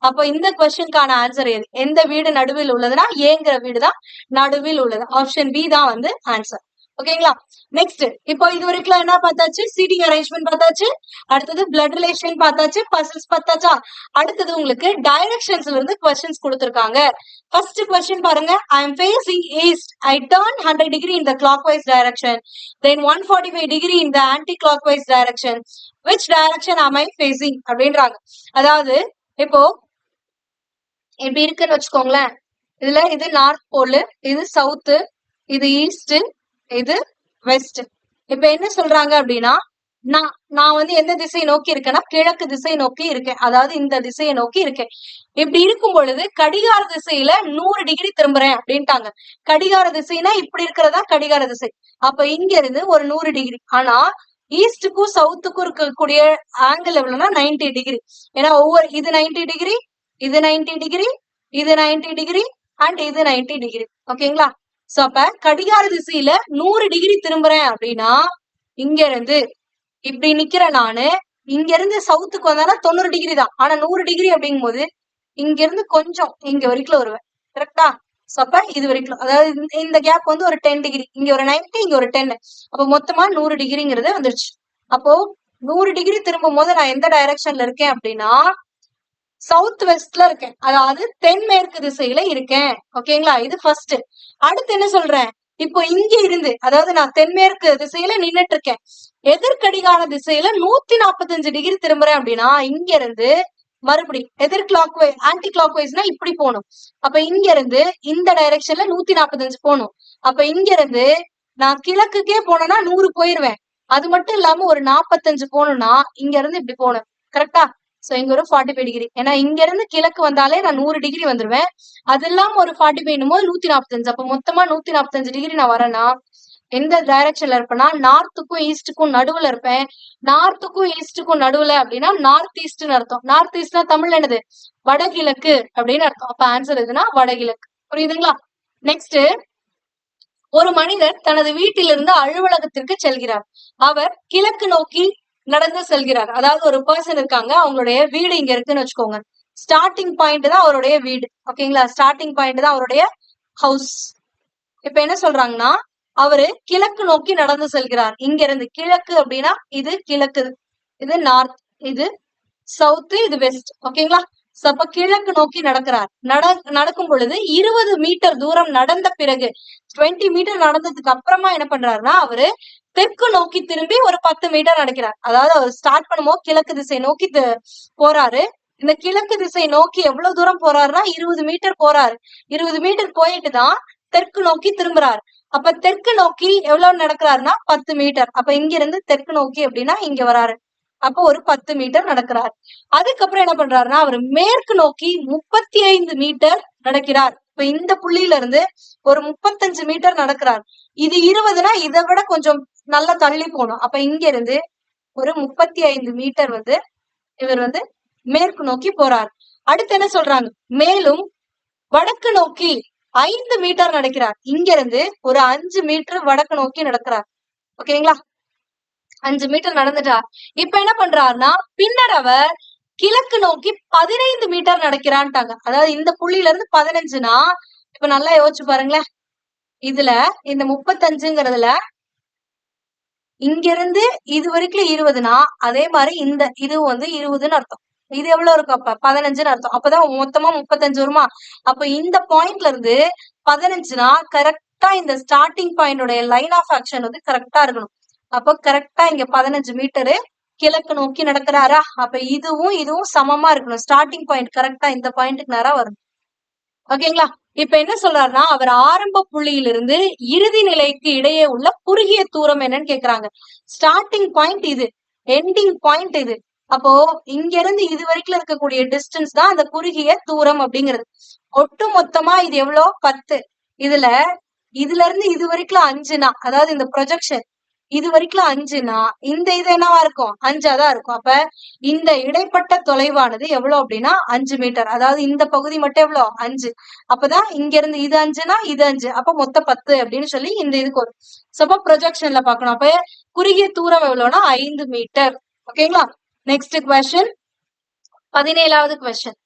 அப்ப இந்த கொஸ்டினுக்கான ஆன்சர் எது, எந்த வீடு நடுவில் உள்ளதுன்னா ஏங்கிற வீடு தான் நடுவில் உள்ளது. ஆப்ஷன் பி தான் வந்து ஆன்சர். ஓகேங்களா. நெக்ஸ்ட் இப்போ இது வரைக்கும் என்ன பார்த்தாச்சு, சீட்டிங் அரேஞ்ச்மெண்ட் பார்த்தாச்சு, அடுத்தது பிளட் ரிலேஷன் பார்த்தாச்சு, பசில்ஸ் பார்த்தாச்சா. அடுத்தது உங்களுக்கு டைரக்ஷன்ஸ்ல இருந்து கொஸ்டின்ஸ் கொடுத்திருக்காங்க. ஃபர்ஸ்ட் கொஸ்டின் பாருங்க, I am facing east, I turn 100 degree in the clockwise direction, then 145 degree in the anti-clockwise direction, which direction am I facing அப்படின்றாங்க. அதாவது இப்போ இப்படி இருக்குன்னு வச்சுக்கோங்களேன், இதுல இது நார்த் போல், இது சவுத்து, இது ஈஸ்ட், இது வெஸ்ட். இப்ப என்ன சொல்றாங்க அப்படின்னா, நான் வந்து எந்த திசையை நோக்கி இருக்கேன்னா கிழக்கு திசை நோக்கி இருக்கேன், அதாவது இந்த திசையை நோக்கி இருக்கேன். இப்படி இருக்கும் பொழுது கடிகார திசையில 100 டிகிரி திரும்புறேன் அப்படின்ட்டாங்க. கடிகார திசைனா இப்படி இருக்கிறதா கடிகார திசை. அப்ப இங்க இருந்து ஒரு 100 டிகிரி, ஆனா ஈஸ்டுக்கும் சவுத்துக்கும் இருக்கக்கூடிய ஆங்கிள் எவ்வளவுன்னா 90 டிகிரி. ஏன்னா ஒவ்வொரு இது 90 டிகிரி, இது 90 டிகிரி, இது 90 டிகிரி அண்ட் இது 90 டிகிரி. ஓகேங்களா. சோ அப்ப கடிகார திசையில 100 டிகிரி திரும்புறேன் அப்படின்னா இங்க இருந்து இப்படி நிக்கிற நானு, இங்க இருந்து சவுத்துக்கு வந்தானா 90 டிகிரி தான், ஆனா 100 டிகிரி அப்படிங்கும் போது இங்க இருந்து கொஞ்சம் இங்க வரைக்கும் வருவேன். கரெக்டா. சோ அப்ப இது வரைக்கும், அதாவது இந்த கேப் வந்து ஒரு 10 டிகிரி, இங்க ஒரு 90, இங்க ஒரு 10, அப்ப மொத்தமா 100 டிகிரிங்கிறது வந்துருச்சு. அப்போ 100 டிகிரி திரும்பும் போது நான் எந்த டைரக்ஷன்ல இருக்கேன் அப்படின்னா சவுத் வெஸ்ட்ல இருக்கேன், அதாவது தென்மேற்கு திசையில இருக்கேன். ஓகேங்களா, இது ஃபர்ஸ்ட். அடுத்து என்ன சொல்றேன், இப்போ இங்க இருந்து, அதாவது நான் தென்மேற்கு திசையில நின்னுட்டு இருக்கேன், எதிர்கடிகார திசையில 145 டிகிரி திரும்புறேன் அப்படின்னா இங்க இருந்து மறுபடி எதிர் கிளாக் வைஸ் ஆன்டி கிளாக் வைஸ்னா இப்படி போகணும். அப்ப இங்க இருந்து இந்த டைரக்ஷன்ல 145 போகணும். அப்ப இங்க இருந்து நான் கிழக்குக்கே போனேன்னா 100 போயிருவேன். அது மட்டும் இல்லாம ஒரு 45 போகணும்னா இங்க இருந்து இப்படி போகணும். கரெக்டா? சோ இங்க ஒரு 45 டிகிரி. ஏன்னா இங்க இருந்து கிழக்கு வந்தாலே நான் 100 டிகிரி வந்துருவேன். அது இல்லாம ஒரு 45 போது 145. அப்ப மொத்தமா 145 டிகிரி நான் வரேன்னா எந்த டைரக்ஷன்ல இருப்பேன்னா நார்த்துக்கும் ஈஸ்டுக்கும் நடுவுல இருப்பேன். நார்த்துக்கும் ஈஸ்டுக்கும் நடுவுல அப்படின்னா நார்த் ஈஸ்ட்னு அர்த்தம். நார்த் ஈஸ்ட்னா தமிழ்ல என்னது, வடகிழக்கு அப்படின்னு அர்த்தம். அப்ப ஆன்சர் எதுனா வடகிழக்கு. புரியுதுங்களா? நெக்ஸ்ட், ஒரு மனிதர் தனது வீட்டிலிருந்து அலுவலகத்திற்கு செல்கிறார். அவர் கிழக்கு நோக்கி நடந்து செல்கிறார். அதாவது ஒரு பர்சன் இருக்காங்க, அவங்களுடைய வீடு இங்க இருக்குன்னு வச்சுக்கோங்க. ஸ்டார்டிங் பாயிண்ட் தான் அவருடைய வீடு. ஓகேங்களா, ஸ்டார்டிங் பாயிண்ட் தான் அவருடைய ஹவுஸ். இப்ப என்ன சொல்றாங்கன்னா அவரு கிழக்கு நோக்கி நடந்து செல்கிறார். இங்க இருந்து கிழக்கு அப்படின்னா இது கிழக்கு, இது நார்த், இது சவுத், இது வெஸ்ட். ஓகேங்களா, அப்ப கிழக்கு நோக்கி நடக்கிறார். நடக்கும் பொழுது 20 மீட்டர் தூரம் நடந்த பிறகு 20 மீட்டர் நடந்ததுக்கு அப்புறமா என்ன பண்றாருன்னா அவரு தெற்கு நோக்கி திரும்பி ஒரு 10 மீட்டர் நடக்கிறார். அதாவது அவர் ஸ்டார்ட் பண்ணும்போது கிழக்கு திசை நோக்கி போறாரு. இந்த கிழக்கு திசை நோக்கி எவ்வளவு தூரம் போறாருன்னா 20 மீட்டர் போறாரு. 20 மீட்டர் போயிட்டு தான் தெற்கு நோக்கி திரும்புறாரு. அப்ப தெற்கு நோக்கி எவ்வளவு நடக்கிறாருன்னா 10 மீட்டர். அப்ப இங்க இருந்து தெற்கு நோக்கி அப்படின்னா இங்க வராரு. அப்போ ஒரு 10 மீட்டர் நடக்கிறார். அதுக்கப்புறம் என்ன பண்றாருன்னா அவர் மேற்கு நோக்கி 35 மீட்டர் நடக்கிறார். இப்ப இந்த புள்ளியில இருந்து ஒரு 35 மீட்டர் நடக்கிறார். இது 20னா இதை விட கொஞ்சம் நல்லா தள்ளி போகணும். அப்ப இங்க இருந்து ஒரு 35 மீட்டர் இவர் மேற்கு நோக்கி போறார். அடுத்து என்ன சொல்றாங்க, மேலும் வடக்கு நோக்கி 5 மீட்டர் நடக்கிறார். இங்க இருந்து ஒரு 5 மீட்டர் வடக்கு நோக்கி நடக்கிறார். ஓகேங்களா, 5 மீட்டர் நடந்துட்டா. இப்ப என்ன பண்றாருன்னா பின்னர் அவர் கிழக்கு நோக்கி 15 மீட்டர் நடக்கிறான்ட்டாங்க. அதாவது இந்த புள்ளியில இருந்து 15னா இப்ப நல்லா யோசிச்சு பாருங்களேன். இதுல இந்த 35ங்கிறதுல இங்க இருந்து இது வரைக்கும் 20னா அதே மாதிரி இந்த இது 20ன்னு அர்த்தம். இது எவ்வளவு இருக்கும் அப்ப 15ன்னு அர்த்தம். அப்பதான் மொத்தமா 35 வருமா. அப்ப இந்த பாயிண்ட்ல இருந்து 15னா கரெக்டா இந்த ஸ்டார்டிங் பாயிண்டோட லைன் ஆஃப் ஆக்ஷன் கரெக்டா இருக்கணும். அப்போ கரெக்டா இங்க 15 மீட்டரு கிழக்கு நோக்கி நடக்கிறாரா. அப்ப இதுவும் சமமா இருக்கணும். ஸ்டார்டிங் பாயிண்ட் கரெக்டா இந்த பாயிண்ட்டுக்கு நேரா வரும். ஓகேங்களா, இப்ப என்ன சொல்றாருன்னா அவர் ஆரம்ப புள்ளியிலிருந்து இறுதி நிலைக்கு இடையே உள்ள குறுகிய தூரம் என்னன்னு கேக்குறாங்க. ஸ்டார்டிங் பாயிண்ட் இது, எண்டிங் பாயிண்ட் இது. அப்போ இங்க இருந்து இது வரைக்கும் இருக்கக்கூடிய டிஸ்டன்ஸ் தான் அந்த குறுகிய தூரம் அப்படிங்கிறது. ஒட்டு மொத்தமா இது எவ்வளோ 10. இதுல இருந்து இது வரைக்கும் 5னா, அதாவது இந்த ப்ரொஜெக்ஷன் இது வரைக்கும் 5னா இந்த இது என்னவா இருக்கும் 5ஆதான் இருக்கும். அப்ப இந்த இடைப்பட்ட தொலைவானது எவ்வளவு அப்படின்னா 5 மீட்டர். அதாவது இந்த பகுதி மட்டும் எவ்வளவு 5. அப்பதான் இங்க இருந்து இது 5னா இது 5, அப்ப மொத்தம் 10 அப்படின்னு சொல்லி இந்த இதுக்கு வரும். அப்ப ப்ரொஜெக்ஷன்ல பாக்கணும். அப்ப குறுகிய தூரம் எவ்வளவுனா 5 மீட்டர். ஓகேங்களா, நெக்ஸ்ட் கொஸ்டின், 17வது கொஸ்டின்.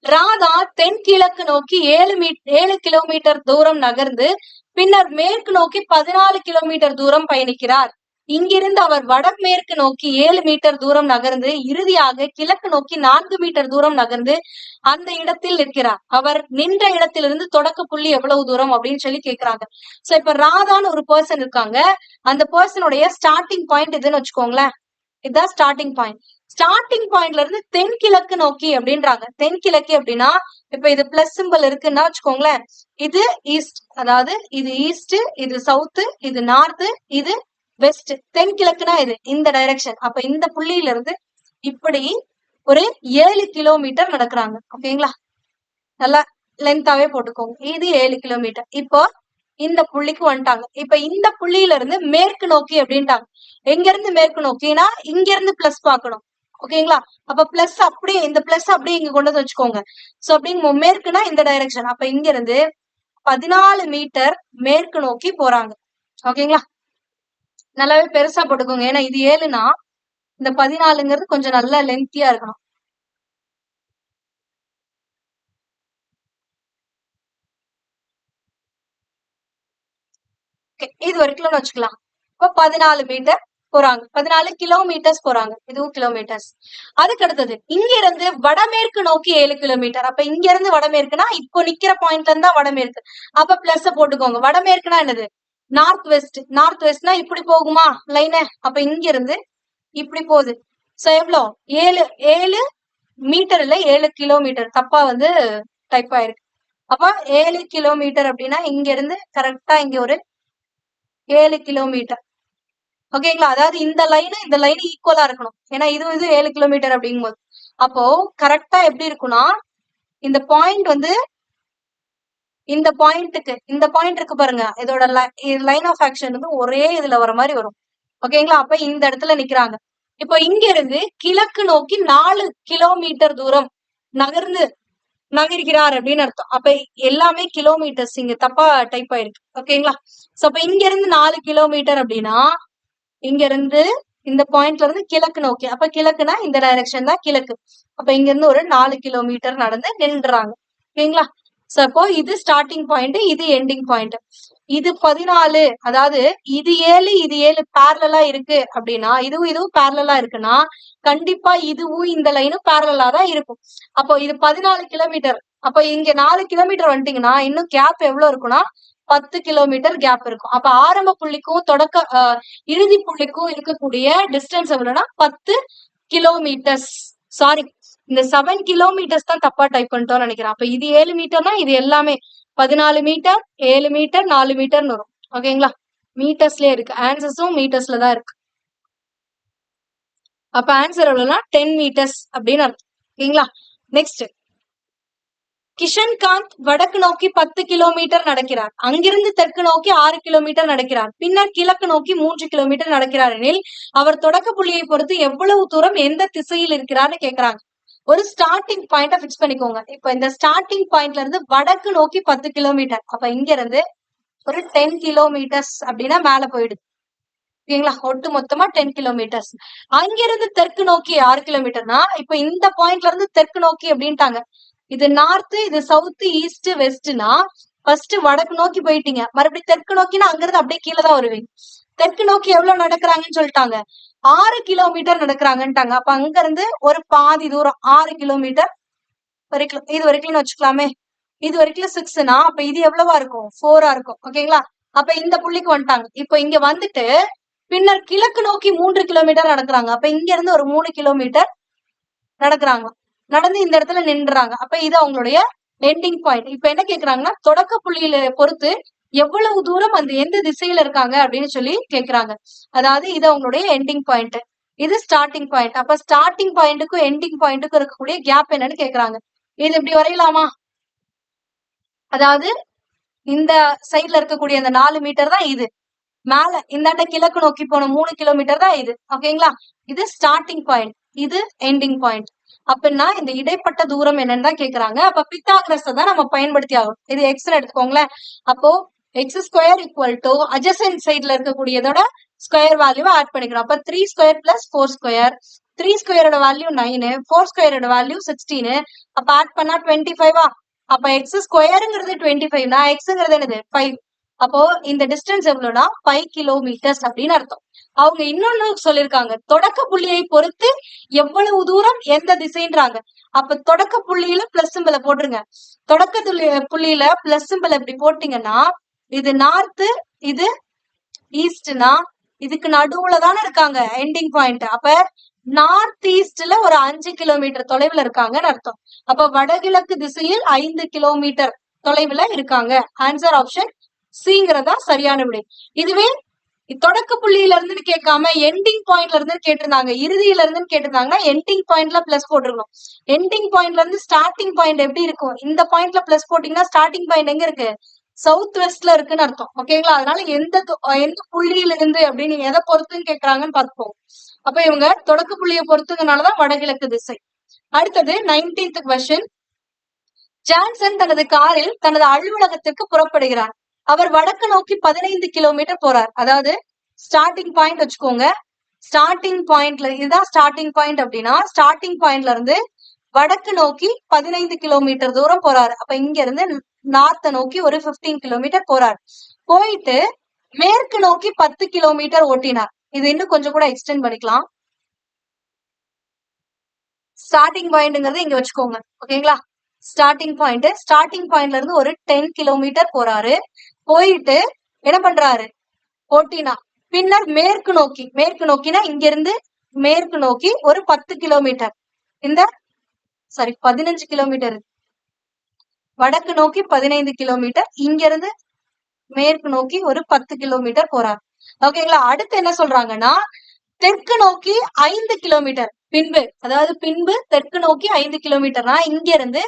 ராதா தென்கிழக்கு நோக்கி 7 கிலோமீட்டர் தூரம் நகர்ந்து பின்னர் மேற்கு நோக்கி 14 கிலோமீட்டர் தூரம் பயணிக்கிறார். இங்கிருந்து அவர் வடமேற்கு நோக்கி 7 மீட்டர் தூரம் நகர்ந்து இறுதியாக கிழக்கு நோக்கி 4 மீட்டர் தூரம் நகர்ந்து அந்த இடத்தில் நிற்கிறார். அவர் நின்ற இடத்திலிருந்து தொடக்க புள்ளி எவ்வளவு தூரம் அப்படின்னு சொல்லி கேக்குறாங்க. சோ இப்ப ராதான்னு ஒரு பர்சன் இருக்காங்க. அந்த பர்சனுடைய ஸ்டார்டிங் பாயிண்ட் இதுன்னு வச்சுக்கோங்களேன். இதுதான் ஸ்டார்டிங் பாயிண்ட். ஸ்டார்டிங் பாயிண்ட்ல இருந்து தென்கிழக்கு நோக்கி அப்படின்றாங்க. தென்கிழக்கு அப்படின்னா இப்ப இது பிளஸ் சிம்பிள் இருக்குன்னா வச்சுக்கோங்களேன், இது ஈஸ்ட், அதாவது இது ஈஸ்ட், இது சவுத், இது நார்த், இது வெஸ்ட். தென்கிழக்குனா இது இந்த டைரக்ஷன். அப்ப இந்த புள்ளியில இருந்து இப்படி ஒரு 7 கிலோமீட்டர் நடக்கிறாங்க. ஓகேங்களா, நல்லா லென்த்தாவே போட்டுக்கோங்க. இது 7 கிலோமீட்டர். இப்போ இந்த புள்ளிக்கு வந்துட்டாங்க. இப்ப இந்த புள்ளியில இருந்து மேற்கு நோக்கி அப்படின்ட்டாங்க. எங்க இருந்து மேற்கு நோக்கினா இங்க இருந்து பிளஸ் பாக்கணும். ஓகேங்களா, அப்ப பிளஸ் அப்படியே இந்த பிளஸ் அப்படியே இங்க கொண்டு வந்து வச்சுக்கோங்க. சோ அப்படிங்க மேற்குனா இந்த டைரக்ஷன். அப்ப இங்க இருந்து 14 மீட்டர் மேற்கு நோக்கி போறாங்க. ஓகேங்களா, நல்லாவே பெருசா போட்டுக்கோங்க. ஏன்னா இது 7னா இந்த 14ங்கிறது கொஞ்சம் நல்லா லென்த்தியா இருக்கணும். இது வரைக்கும் வச்சுக்கலாம். இப்போ 14 மீட்டர் போறாங்க. 14 கிலோமீட்டர்ஸ் போறாங்க. இதுவும் கிலோமீட்டர்ஸ். அதுக்கு அடுத்தது இங்க இருந்து வடமேற்கு நோக்கி 7 கிலோமீட்டர். அப்ப இங்க இருந்து வடமேற்குனா இப்போ நிக்கிற பாயிண்ட்ல இருந்தா வடமேற்கு. அப்ப பிளஸ் போட்டுக்கோங்க. வடமேற்குனா என்னது? North west. நார்த் வெஸ்ட்னா இப்படி போகுமா லைனு? அப்ப இங்க இருந்து இப்படி போகுது. சோ எவ்வளோ? 7 மீட்டர் இல்ல 7 கிலோமீட்டர். தப்பா வந்து டைப் ஆயிருக்கு. அப்ப 7 கிலோமீட்டர் அப்படின்னா இங்க இருந்து கரெக்டா இங்க ஒரு 7 கிலோமீட்டர். ஓகேங்களா? அதாவது இந்த லைன் ஈக்குவலா இருக்கணும். ஏன்னா இது 7 கிலோமீட்டர் அப்படிங்கும்போது அப்போ கரெக்டா எப்படி இருக்கும்னா இந்த பாயிண்ட் வந்து இந்த பாயிண்ட் இருக்கு பாருங்க. இதோட லைன் ஆஃப் ஆக்ஷன் வந்து ஒரே இதுல வர மாதிரி வரும். ஓகேங்களா? அப்ப இந்த இடத்துல நிக்கிறாங்க. இப்போ இங்க இருந்து கிழக்கு நோக்கி 4 கிலோமீட்டர் தூரம் நகர்கிறார் அப்படின்னு அர்த்தம். அப்ப எல்லாமே கிலோமீட்டர்ஸ் இங்க தப்பா டைப் ஆயிருக்கு. ஓகேங்களா? சோ அப்ப இங்க இருந்து 4 கிலோமீட்டர் அப்படின்னா இங்க இருந்து இந்த பாயிண்ட்ல இருந்து கிழக்கு நோக்கி. அப்ப கிழக்குனா இந்த டைரக்ஷன் தான் கிழக்கு. அப்ப இங்க இருந்து ஒரு 4 கிலோமீட்டர் நடந்து நின்றுறாங்க. ஓகேங்களா? சோ அப்போ இது ஸ்டார்டிங் பாயிண்ட், இது எண்டிங் பாயிண்ட். இது 14, அதாவது இது 7 பேரலா இருக்கு அப்படின்னா இதுவும் பேரலா இருக்குன்னா கண்டிப்பா இதுவும் இந்த லைனும் பேரலா தான் இருக்கும். அப்போ இது 14 கிலோமீட்டர். அப்ப இங்க 4 கிலோமீட்டர் வந்துட்டீங்கன்னா இன்னும் கேப் எவ்வளவு இருக்கும்னா 10 கிலோமீட்டர் கேப் இருக்கும். அப்ப ஆரம்ப புள்ளிக்கும் இறுதி புள்ளிக்கும் இருக்கக்கூடிய டிஸ்டன்ஸ் எவ்வளவுனா 10 கிலோமீட்டர்ஸ். சாரி, இந்த 7 கிலோமீட்டர்ஸ் தான் தப்பா டைப் பண்ணிட்டோம்னு நினைக்கிறேன். அப்ப இது 7 மீட்டர்னா இது எல்லாமே 14 மீட்டர், 7 மீட்டர், 4 மீட்டர்னு வரும். ஓகேங்களா? மீட்டர்ஸ்லயே இருக்கு. ஆன்சர்ஸும் மீட்டர்ஸ்ல தான் இருக்கு. அப்ப ஆன்சர் எவ்வளவுனா 10 மீட்டர்ஸ் அப்படின்னு அர்த்தம். ஓகேங்களா? நெக்ஸ்ட், கிஷன்காந்த் வடக்கு நோக்கி 10 கிலோமீட்டர் நடக்கிறார். அங்கிருந்து தெற்கு நோக்கி 6 கிலோமீட்டர் நடக்கிறார். பின்னர் கிழக்கு நோக்கி 3 கிலோமீட்டர் நடக்கிறார் எனில் அவர் தொடக்க புள்ளியை பொறுத்து எவ்வளவு தூரம் எந்த திசையில் இருக்கிறார்னு கேக்குறாங்க. ஒரு ஸ்டார்டிங் பாயிண்ட பிக்ஸ் பண்ணிக்கோங்க. இப்ப இந்த ஸ்டார்டிங் பாயிண்ட்ல இருந்து வடக்கு நோக்கி 10 கிலோமீட்டர். அப்ப இங்க இருந்து ஒரு 10 கிலோமீட்டர்ஸ் அப்படின்னா மேல போயிடுது. ஓகேங்களா? ஒட்டு மொத்தமா 10 கிலோமீட்டர்ஸ். அங்கிருந்து தெற்கு நோக்கி 6 கிலோமீட்டர்னா இப்ப இந்த பாயிண்ட்ல இருந்து தெற்கு நோக்கி அப்படின்ட்டாங்க. இது நார்த், இது சவுத், ஈஸ்ட், வெஸ்ட்னா ஃபர்ஸ்ட் வடக்கு நோக்கி போயிட்டீங்க. மறுபடியும் தெற்கு நோக்கினா அங்கிருந்து அப்படியே கீழே தான் வருவீங்க. தெற்கு நோக்கி எவ்வளவு நடக்கிறாங்கன்னு சொல்லிட்டாங்க. 6 கிலோமீட்டர் நடக்கிறாங்கன்ட்டாங்க. அப்ப அங்க இருந்து ஒரு பாதி தூரம் 6 கிலோமீட்டர் வரைக்கும், இது வரைக்கும் வச்சுக்கலாமே. இது வரைக்கும் 6னா அப்ப இது எவ்வளவா இருக்கும்? 4ஆ இருக்கும். ஓகேங்களா? அப்ப இந்த புள்ளிக்கு வந்துட்டாங்க. இப்ப இங்க வந்துட்டு பின்னர் கிழக்கு நோக்கி 3 கிலோமீட்டர் நடக்கிறாங்க. அப்ப இங்க இருந்து ஒரு 3 கிலோமீட்டர் நடக்கிறாங்க. நடந்து இந்த இடத்துல நின்றுறாங்க. அப்ப இது அவங்களுடைய எண்டிங் பாயிண்ட். இப்ப என்ன கேக்குறாங்கன்னா தொடக்க புள்ளியில பொறுத்து எவ்வளவு தூரம் அந்த எந்த திசையில இருக்காங்க அப்படின்னு சொல்லி கேக்குறாங்க. அதாவது இது அவங்களுடைய எண்டிங் பாயிண்ட், இது ஸ்டார்டிங் பாயிண்ட். அப்ப ஸ்டார்டிங் பாயிண்ட்டுக்கும் எண்டிங் பாயிண்ட்டுக்கும் இருக்கக்கூடிய கேப் என்னன்னு கேக்குறாங்க. இது இப்படி வரையலாமா? அதாவது இந்த சைட்ல இருக்கக்கூடிய அந்த 4 மீட்டர் தான் இது. மேல இந்தாண்ட கிழக்கு நோக்கி போன 3 கிலோமீட்டர் தான் இது. ஓகேங்களா? இது ஸ்டார்டிங் பாயிண்ட், இது எண்டிங் பாயிண்ட். அப்படின்னா இந்த இடைப்பட்ட தூரம் என்னன்னு தான் கேக்குறாங்க. அப்ப பித்தாகரஸ் தான் நம்ம பயன்படுத்தி ஆகும். இது எக்ஸ் எடுத்துக்கோங்களேன். அப்போ X square equal to adjacent சைட்ல இருக்கக்கூடியதோட ஸ்கொயர் வேல்யூவை ஆட் பண்ணிக்கிறோம். அப்ப 3 ஸ்கொயர் பிளஸ் 4 ஸ்கொயர். 3 ஸ்கொயரோட வேல்யூ 9, 4 ஸ்கொயரோட வேல்யூ 16. அப்ப ஆட் பண்ணா 25ஆ? அப்ப எக்ஸ் ஸ்கொயருங்கிறது 25னா எக்ஸ்ங்கிறது என்னது 5. அப்போ இந்த டிஸ்டன்ஸ் எவ்வளவுனா 5 கிலோமீட்டர்ஸ் அப்படின்னு அர்த்தம். அவங்க இன்னொன்னு சொல்லிருக்காங்க, தொடக்க புள்ளியை பொறுத்து எவ்வளவு தூரம் எந்த திசைன்றாங்க. அப்ப தொடக்க புள்ளியில பிளஸ் சிம்பலை போட்டுருங்க. தொடக்க புள்ளியில பிளஸ் சிம்பல் இப்படி போட்டீங்கன்னா இது நார்த், இது ஈஸ்ட்னா இதுக்கு நடுவுல தானே இருக்காங்க எண்டிங் பாயிண்ட். அப்ப நார்த் ஈஸ்ட்ல ஒரு 5 கிலோமீட்டர் தொலைவுல இருக்காங்கன்னு அர்த்தம். அப்ப வடகிழக்கு திசையில் 5 கிலோமீட்டர் தொலைவுல இருக்காங்க. ஆன்சர் ஆப்ஷன் சிங்கிறதா சரியான விடை. இதுவே தொடக்க புள்ளியில இருந்து கேட்காம எண்டிங் பாயிண்ட்ல இருந்து கேட்டிருந்தாங்க, இறுதியில இருந்து கேட்டிருந்தாங்கன்னா எண்டிங் பாயிண்ட்ல பிளஸ் போட்டுருக்கணும். எண்டிங் பாயிண்ட்ல இருந்து ஸ்டார்டிங் பாயிண்ட் எப்படி இருக்கும்? இந்த பாயிண்ட்ல பிளஸ் போட்டீங்கன்னா ஸ்டார்டிங் பாயிண்ட் எங்க இருக்கு? சவுத் வெஸ்ட்ல இருக்குன்னு அர்த்தம். ஓகேங்களா? அதனால எந்த புள்ளியில இருந்து அப்படின்னு எதை பொறுத்துன்னு கேட்கறாங்கன்னு பார்ப்போம். அப்ப இவங்க தொடக்க புள்ளியை பொறுத்துங்கனாலதான் வடகிழக்கு திசை. அடுத்தது 19th கொஸ்டின். ஜான்சன் தனது காரில் தனது அலுவலகத்திற்கு புறப்படுகிறார். அவர் வடக்கு நோக்கி 15 கிலோமீட்டர் போறார். அதாவது ஸ்டார்டிங் பாயிண்ட் வச்சுக்கோங்க. ஸ்டார்டிங் பாயிண்ட்ல இதுதான் ஸ்டார்டிங் பாயிண்ட் அப்படின்னா ஸ்டார்டிங் பாயிண்ட்ல இருந்து வடக்கு நோக்கி 15 கிலோமீட்டர் தூரம் போறாரு. அப்ப இங்க இருந்து நார்த்த நோக்கி ஒரு 15 கிலோமீட்டர் போறாரு. போயிட்டு மேற்கு நோக்கி 10 கிலோமீட்டர் ஓட்டினார். இது இன்னும் கொஞ்சம் கூட எக்ஸ்டெண்ட் பண்ணிக்கலாம். ஸ்டார்டிங் பாயிண்ட்ங்கிறது இங்க வச்சுக்கோங்க. ஓகேங்களா? ஸ்டார்டிங் பாயிண்ட்ல இருந்து ஒரு 10 கிலோமீட்டர் போறாரு. போயிட்டு என்ன பண்றாரு? ஓட்டினா பின்னர் மேற்கு நோக்கினா இங்க இருந்து மேற்கு நோக்கி ஒரு 10 கிலோமீட்டர், இந்த 15 கிலோமீட்டர், வடக்கு நோக்கி 15 கிலோமீட்டர், இங்க இருந்து மேற்கு நோக்கி ஒரு 10 கிலோமீட்டர் போறார். ஓகேங்களா? அடுத்து என்ன சொல்றாங்கன்னா தெற்கு நோக்கி 5 கிலோமீட்டர் பின்பு தெற்கு நோக்கி 5 கிலோமீட்டர்னா இங்க இருந்து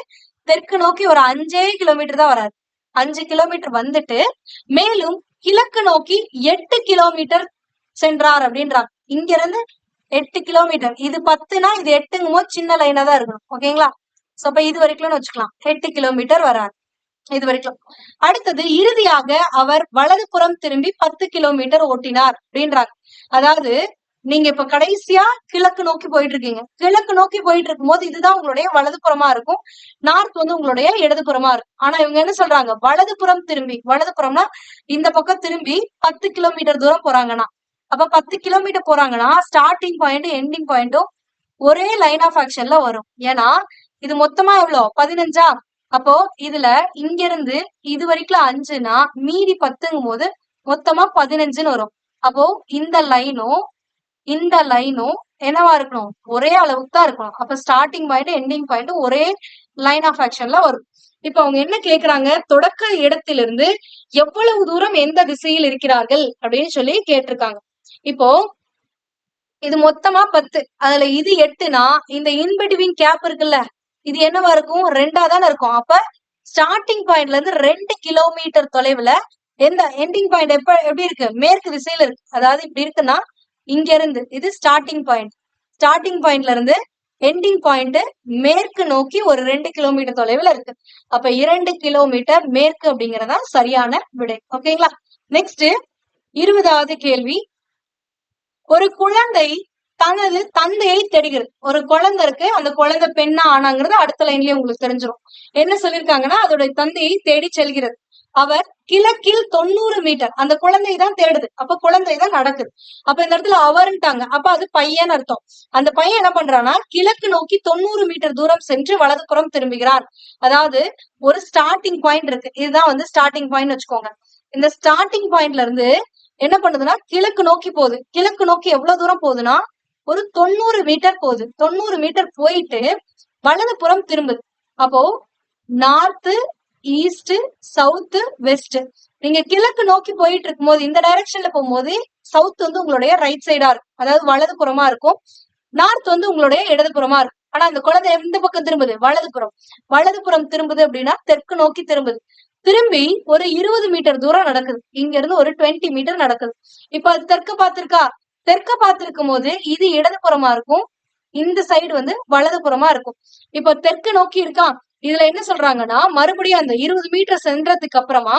தெற்கு நோக்கி ஒரு 5 கிலோமீட்டர் தான் வராது. 5 கிலோமீட்டர் வந்துட்டு மேலும் கிழக்கு நோக்கி 8 கிலோமீட்டர் சென்றார் அப்படின்றாங்க. இங்க இருந்து 8 கிலோமீட்டர், இது 10னா இது 8ங்கும் போது சின்ன லைனா தான் இருக்கணும். ஓகேங்களா? சோ அப்ப இது வரைக்கும் வச்சுக்கலாம். 8 கிலோமீட்டர் வராது இது வரைக்கும். அடுத்தது இறுதியாக அவர் வலதுபுறம் திரும்பி 10 கிலோமீட்டர் ஓட்டினார் அப்படின்றாங்க. அதாவது நீங்க இப்ப கடைசியா கிழக்கு நோக்கி போயிட்டு இருக்கீங்க. கிழக்கு நோக்கி போயிட்டு இருக்கும் போது இதுதான் உங்களுடைய வலதுபுறமா இருக்கும், நார்த் வந்து உங்களுடைய இடதுபுறமா இருக்கும். ஆனா இவங்க என்ன சொல்றாங்க? வலதுபுறம் திரும்பி, வலதுபுறம்னா இந்த பக்கம் திரும்பி 10 கிலோமீட்டர் தூரம் போறாங்கன்னா, அப்ப 10 கிலோமீட்டர் போறாங்கன்னா ஸ்டார்டிங் பாயிண்ட் எண்டிங் பாயிண்ட்டும் ஒரே லைன் ஆஃப் ஆக்ஷன்ல வரும். ஏன்னா இது மொத்தமா எவ்வளவு? 15. அப்போ இதுல இங்க இருந்து இது வரைக்கும் 5னா மீதி 10ங்கும் போது மொத்தமா 15ன்னு வரும். அப்போ இந்த லைனும் என்னவா இருக்கணும்? ஒரே அளவுக்கு தான் இருக்கணும். அப்ப ஸ்டார்டிங் பாயிண்ட் எண்டிங் பாயிண்ட் ஒரே லைன் ஆஃப் ஆக்ஷன்ல வரும். இப்ப அவங்க என்ன கேக்குறாங்க? தொடக்க இடத்திலிருந்து எவ்வளவு தூரம் எந்த திசையில் இருக்கிறார்கள் அப்படின்னு சொல்லி கேட்டிருக்காங்க. இப்போ இது மொத்தமா 10, அதுல இது 8னா இந்த இன்பிட்வீன் கேப் இருக்குல்ல, இது என்னவா இருக்கும்? 2ஆ தானே இருக்கும். அப்ப ஸ்டார்டிங் பாயிண்ட்ல இருந்து 2 கிலோமீட்டர் தொலைவுல எந்த எண்டிங் பாயிண்ட் எப்படி இருக்கு? மேற்கு திசையில இருக்கு. அதாவது இப்படி இருக்குன்னா இங்க இருந்து இது ஸ்டார்டிங் பாயிண்ட்ல இருந்து எண்டிங் பாயிண்ட் மேற்கு நோக்கி ஒரு 2 கிலோமீட்டர் தொலைவுல இருக்கு. அப்ப 2 கிலோமீட்டர் மேற்கு அப்படிங்கறதா சரியான விடை. ஓகேங்களா? நெக்ஸ்ட் 20வது கேள்வி. ஒரு குழந்தை தனது தந்தையை தேடுகிறது. ஒரு குழந்தை இருக்கு, அந்த குழந்தை பெண்ணா ஆனாங்கிறது அடுத்த லைன்லயே உங்களுக்கு தெரிஞ்சிடும். என்ன சொல்லிருக்காங்கன்னா அதோட தந்தையை தேடி செல்கிறது. அவர் கிழக்கில் 90 மீட்டர், அந்த குழந்தை தான் தேடுது. அப்ப குழந்தை தான் நடக்குது. அப்ப இந்த இடத்துல அவர்ன்ட்டாங்க, அப்ப அது பையன் அர்த்தம். அந்த பையன் என்ன பண்றான்னா கிழக்கு நோக்கி 90 மீட்டர் தூரம் சென்று வலதுபுறம் திரும்புகிறார். அதாவது ஒரு ஸ்டார்டிங் பாயிண்ட் இருக்கு, இதுதான் வந்து ஸ்டார்டிங் பாயிண்ட் வச்சுக்கோங்க. இந்த ஸ்டார்டிங் பாயிண்ட்ல இருந்து என்ன பண்ணுதுன்னா கிழக்கு நோக்கி போகுது. கிழக்கு நோக்கி எவ்வளவு தூரம் போகுதுன்னா ஒரு 90 மீட்டர் போகுது. 90 மீட்டர் போயிட்டு வலதுபுறம் திரும்புது. அப்போ நார்த், ஈஸ்ட், சவுத், வெஸ்ட். நீங்க கிழக்கு நோக்கி போயிட்டு இருக்கும் போது இந்த டைரக்ஷன்ல போகும்போது சவுத் வந்து உங்களுடைய ரைட் சைடா இருக்கும், அதாவது வலதுபுறமா இருக்கும். நார்த் வந்து உங்களுடைய இடதுபுறமா இருக்கும். ஆனா இந்த குழந்தை எந்த பக்கம் திரும்புது? வலதுபுறம் திரும்புது அப்படின்னா தெற்கு நோக்கி திரும்புது. திரும்பி ஒரு 20 மீட்டர் தூரம் நடக்குது. இங்க இருந்து ஒரு 20 மீட்டர் நடக்குது. இப்ப அது தெற்க பார்த்திருக்கும் போது இது இடதுபுறமா இருக்கும், இந்த சைடு வந்து வலதுபுறமா இருக்கும். இப்ப தெற்கு நோக்கி இருக்கா, இதுல என்ன சொல்றாங்கன்னா மறுபடியும் அந்த 20 மீட்டர் சென்றதுக்கு அப்புறமா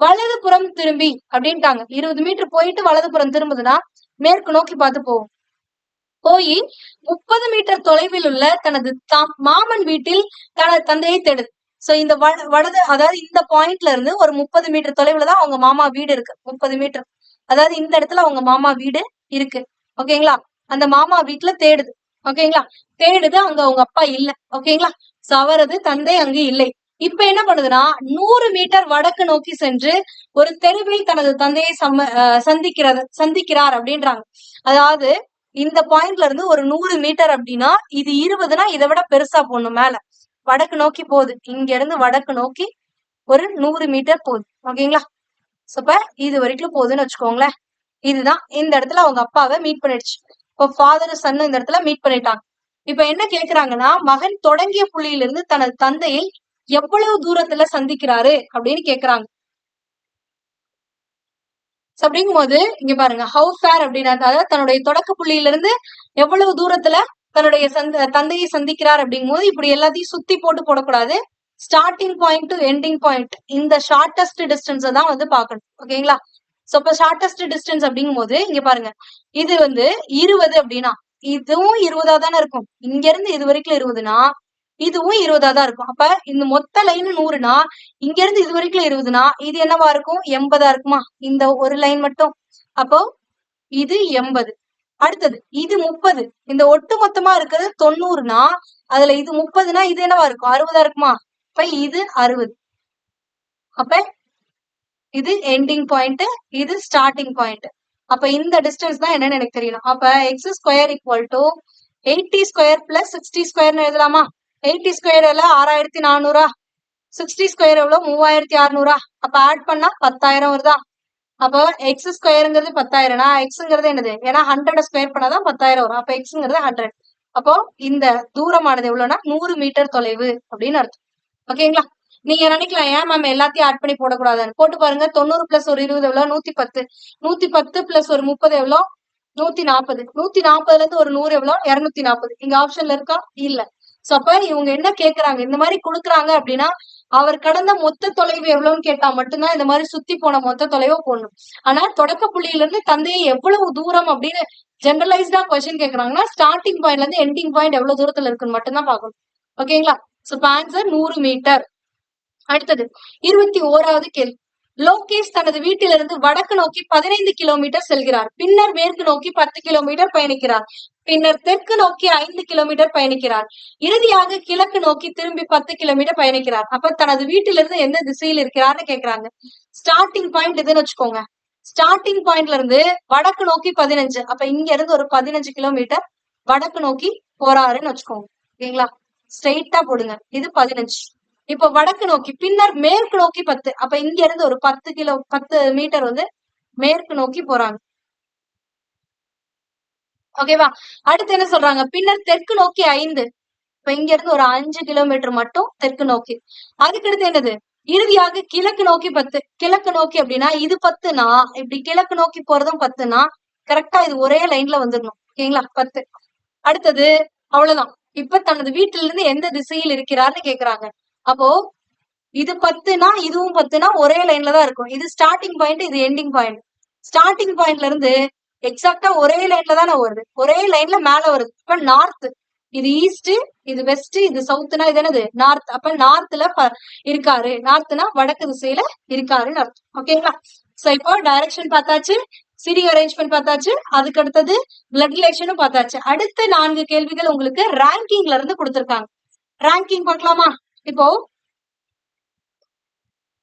வலதுபுறம் திரும்பி அப்படின்ட்டாங்க. 20 மீட்டர் போயிட்டு வலதுபுறம் திரும்புதுன்னா மேற்கு நோக்கி பார்த்து போகும். போய் 30 மீட்டர் தொலைவில் உள்ள தனது மாமன் வீட்டில் தனது தந்தையை தேடுது. சோ இந்த அதாவது இந்த பாயிண்ட்ல இருந்து ஒரு 30 மீட்டர் தொலைவுல தான் அவங்க மாமா வீடு இருக்கு. 30 மீட்டர், அதாவது இந்த இடத்துல அவங்க மாமா வீடு இருக்கு. ஓகேங்களா? அந்த மாமா வீட்டுல தேடுது. ஓகேங்களா? தேடுது, அங்க அவங்க அப்பா இல்ல. ஓகேங்களா? சோ அவரது தந்தை அங்கு இல்லை. இப்ப என்ன பண்ணுதுன்னா 100 மீட்டர் வடக்கு நோக்கி சென்று ஒரு தெருவில் தனது தந்தையை சந்திக்கிறார் அப்படின்றாங்க. அதாவது இந்த பாயிண்ட்ல இருந்து ஒரு 100 மீட்டர் அப்படின்னா இது 20னா இதை விட பெருசா போடணும். மேல வடக்கு நோக்கி போகுது. இங்க இருந்து வடக்கு நோக்கி ஒரு 100 மீட்டர் போகுது. ஓகேங்களா? இப்ப இது வரைக்கும் போகுதுன்னு வச்சுக்கோங்களேன். இதுதான் இந்த இடத்துல அவங்க அப்பாவை மீட் பண்ணிடுச்சு. இப்போ ஃபாதர் சன் இந்த இடத்துல மீட் பண்ணிட்டாங்க. இப்ப என்ன கேக்குறாங்கன்னா மகன் தொடங்கிய புள்ளியிலிருந்து தனது தந்தையை எவ்வளவு தூரத்துல சந்திக்கிறாரு அப்படின்னு கேக்குறாங்க. அப்படிங்கும் போது இங்க பாருங்க, ஹவு ஃபேர் அப்படின்னா அதாவது தன்னுடைய தொடக்க புள்ளியிலிருந்து எவ்வளவு தூரத்துல தன்னுடைய தந்தையை சந்திக்கிறார் அப்படிங்கும் போது இப்படி எல்லாத்தையும் சுத்தி போட்டு போடக்கூடாது. Starting point to ending point இந்த ஷார்டஸ்ட் டிஸ்டன்ஸ் தான் வந்து பாக்கணும். ஓகேங்களா? சோ இப்ப ஷார்டஸ்ட் டிஸ்டன்ஸ் அப்படிங்கும் போது இங்க பாருங்க, இது வந்து 20 அப்படின்னா இதுவும் 20ஆ தானே இருக்கும். இங்க இருந்து இது வரைக்கும் 20னா இதுவும் 20ஆ தான் இருக்கும். அப்ப இந்த மொத்த லைன் 100னா இங்க இருந்து இது வரைக்கும் 20னா இது என்னவா இருக்கும்? 80ஆ இருக்குமா? இந்த ஒரு லைன் மட்டும். அப்போ இது 80. அடுத்தது இது 30. இந்த ஒட்டு மொத்தமா இருக்கிறது 90னா அதுல இது 30னா இது என்னவா இருக்கும்? 60 இருக்குமா? அப்ப இது 60. அப்ப இது எண்டிங் பாயிண்ட், இது ஸ்டார்டிங் பாயிண்ட். அப்ப இந்த டிஸ்டன்ஸ் தான் என்னன்னு எனக்கு தெரியணும். அப்ப X square equal to 80 square plus 60 ஸ்கொயர்னு எழுதலாமா? 80 ஸ்கொயர் எல்லாம் 6400. 60 ஸ்கொயர் எவ்வளவு? 3600. அப்ப ஆட் பண்ணா 10,000 வருதா? அப்போ எக்ஸ் ஸ்கொயருங்கிறது 10,000னா எக்ஸ்ங்கிறது என்னது? ஏன்னா 100 ஸ்கொயர் பண்ணாதான் 10,000 வரும். அப்ப எக்ஸ்ங்கிறது 100. அப்போ இந்த தூரமானது எவ்வளவுனா 100 மீட்டர் தொலைவு அப்படின்னு அர்த்தம். ஓகேங்களா? நீங்க நினைக்கலாம் ஏன் மேம் எல்லாத்தையும் ஆட் பண்ணி போடக்கூடாதுன்னு. போட்டு பாருங்க. 90 பிளஸ் ஒரு 20 எவ்வளவு? 110. 110 பிளஸ் ஒரு 30 எவ்வளவு? 140. 140ல இருந்து ஒரு 100 எவ்வளவு? 240. இங்க ஆப்ஷன்ல இருக்கா? இல்ல. சோ அப்ப இவங்க என்ன கேக்குறாங்க? இந்த மாதிரி கொடுக்குறாங்க அப்படின்னா அவர் கடந்த மொத்த தொலைவு எவ்வளவுன்னு கேட்டா மட்டும்தான் இந்த மாதிரி சுத்தி போன மொத்த தொலைவை போடணும். ஆனா தொடக்க புள்ளியில இருந்து தந்தையை எவ்வளவு தூரம் அப்படின்னு ஜெனரலைஸ்டா கொஸ்டின் கேக்குறாங்கன்னா ஸ்டார்டிங் பாயிண்ட்ல இருந்து எண்டிங் பாயிண்ட் எவ்வளவு தூரத்துல இருக்குன்னு மட்டும்தான் பார்க்கணும். ஓகேங்களா? So answer 100 metre. அடுத்தது 21வது கேள்வி. லோகேஷ் தனது வீட்டிலிருந்து வடக்கு நோக்கி 15 கிலோமீட்டர் செல்கிறார். பின்னர் மேற்கு நோக்கி 10 கிலோமீட்டர் பயணிக்கிறார். பின்னர் தெற்கு நோக்கி 5 கிலோமீட்டர் பயணிக்கிறார். இறுதியாக கிழக்கு நோக்கி திரும்பி 10 கிலோமீட்டர் பயணிக்கிறார். அப்ப தனது வீட்டிலிருந்து எந்த திசையில் இருக்கிறார்னு கேக்குறாங்க. ஸ்டார்டிங் பாயிண்ட் இதுன்னு வச்சுக்கோங்க. ஸ்டார்டிங் பாயிண்ட்ல இருந்து வடக்கு நோக்கி 15. அப்ப இங்க இருந்து ஒரு 15 கிலோமீட்டர் வடக்கு நோக்கி போறாருன்னு வச்சுக்கோங்க. ஓகேங்களா? ஸ்ட்ரெயிட்டா போடுங்க. இது 15. இப்ப வடக்கு நோக்கி, பின்னர் மேற்கு நோக்கி 10. அப்ப இங்க இருந்து ஒரு 10 மீட்டர் வந்து மேற்கு நோக்கி போறாங்க. ஓகேவா? அடுத்து என்ன சொல்றாங்க? பின்னர் தெற்கு நோக்கி 5. இப்ப இங்க இருந்து ஒரு 5 கிலோமீட்டர் மட்டும் தெற்கு நோக்கி. அதுக்கடுத்து என்னது? இறுதியாக கிழக்கு நோக்கி 10. கிழக்கு நோக்கி அப்படின்னா இது 10னா இப்படி கிழக்கு நோக்கி போறதும் 10னா கரெக்டா இது ஒரே லைன்ல வந்துடணும். ஓகேங்களா? 10. அடுத்தது அவ்வளவுதான். இப்ப தனது வீட்டில இருந்து எந்த திசையில் இருக்கிறார்னு கேக்குறாங்க. அப்போ இது 10னா இதுவும் 10னா ஒரே லைன்ல தான் இருக்கும். இது ஸ்டார்டிங் பாயிண்ட், இது எண்டிங் பாயிண்ட். ஸ்டார்டிங் பாயிண்ட்ல இருந்து எக்ஸாக்டா ஒரே லைன்ல தானே வருது. ஒரே லைன்ல மேல வருது. இப்ப நார்த், இது ஈஸ்ட், இது வெஸ்ட், இது சவுத்னா இது என்னது? நார்த். அப்ப நார்த்ல இருக்காரு. நார்த்னா வடக்கு திசையில இருக்காருன்னு அர்த்தம். ஓகேங்களா? சோ இப்போ டைரக்ஷன் பார்த்தாச்சு, சீட்டிங் அரேஞ்ச்மெண்ட் பார்த்தாச்சு, அதுக்கு அடுத்தது பிளட் ரிலேஷனும் பார்த்தாச்சு. அடுத்த 4 கேள்விகள் உங்களுக்கு ரேங்கிங்ல இருந்து கொடுத்திருக்காங்க. ரேங்கிங் பார்க்கலாமா? இப்போ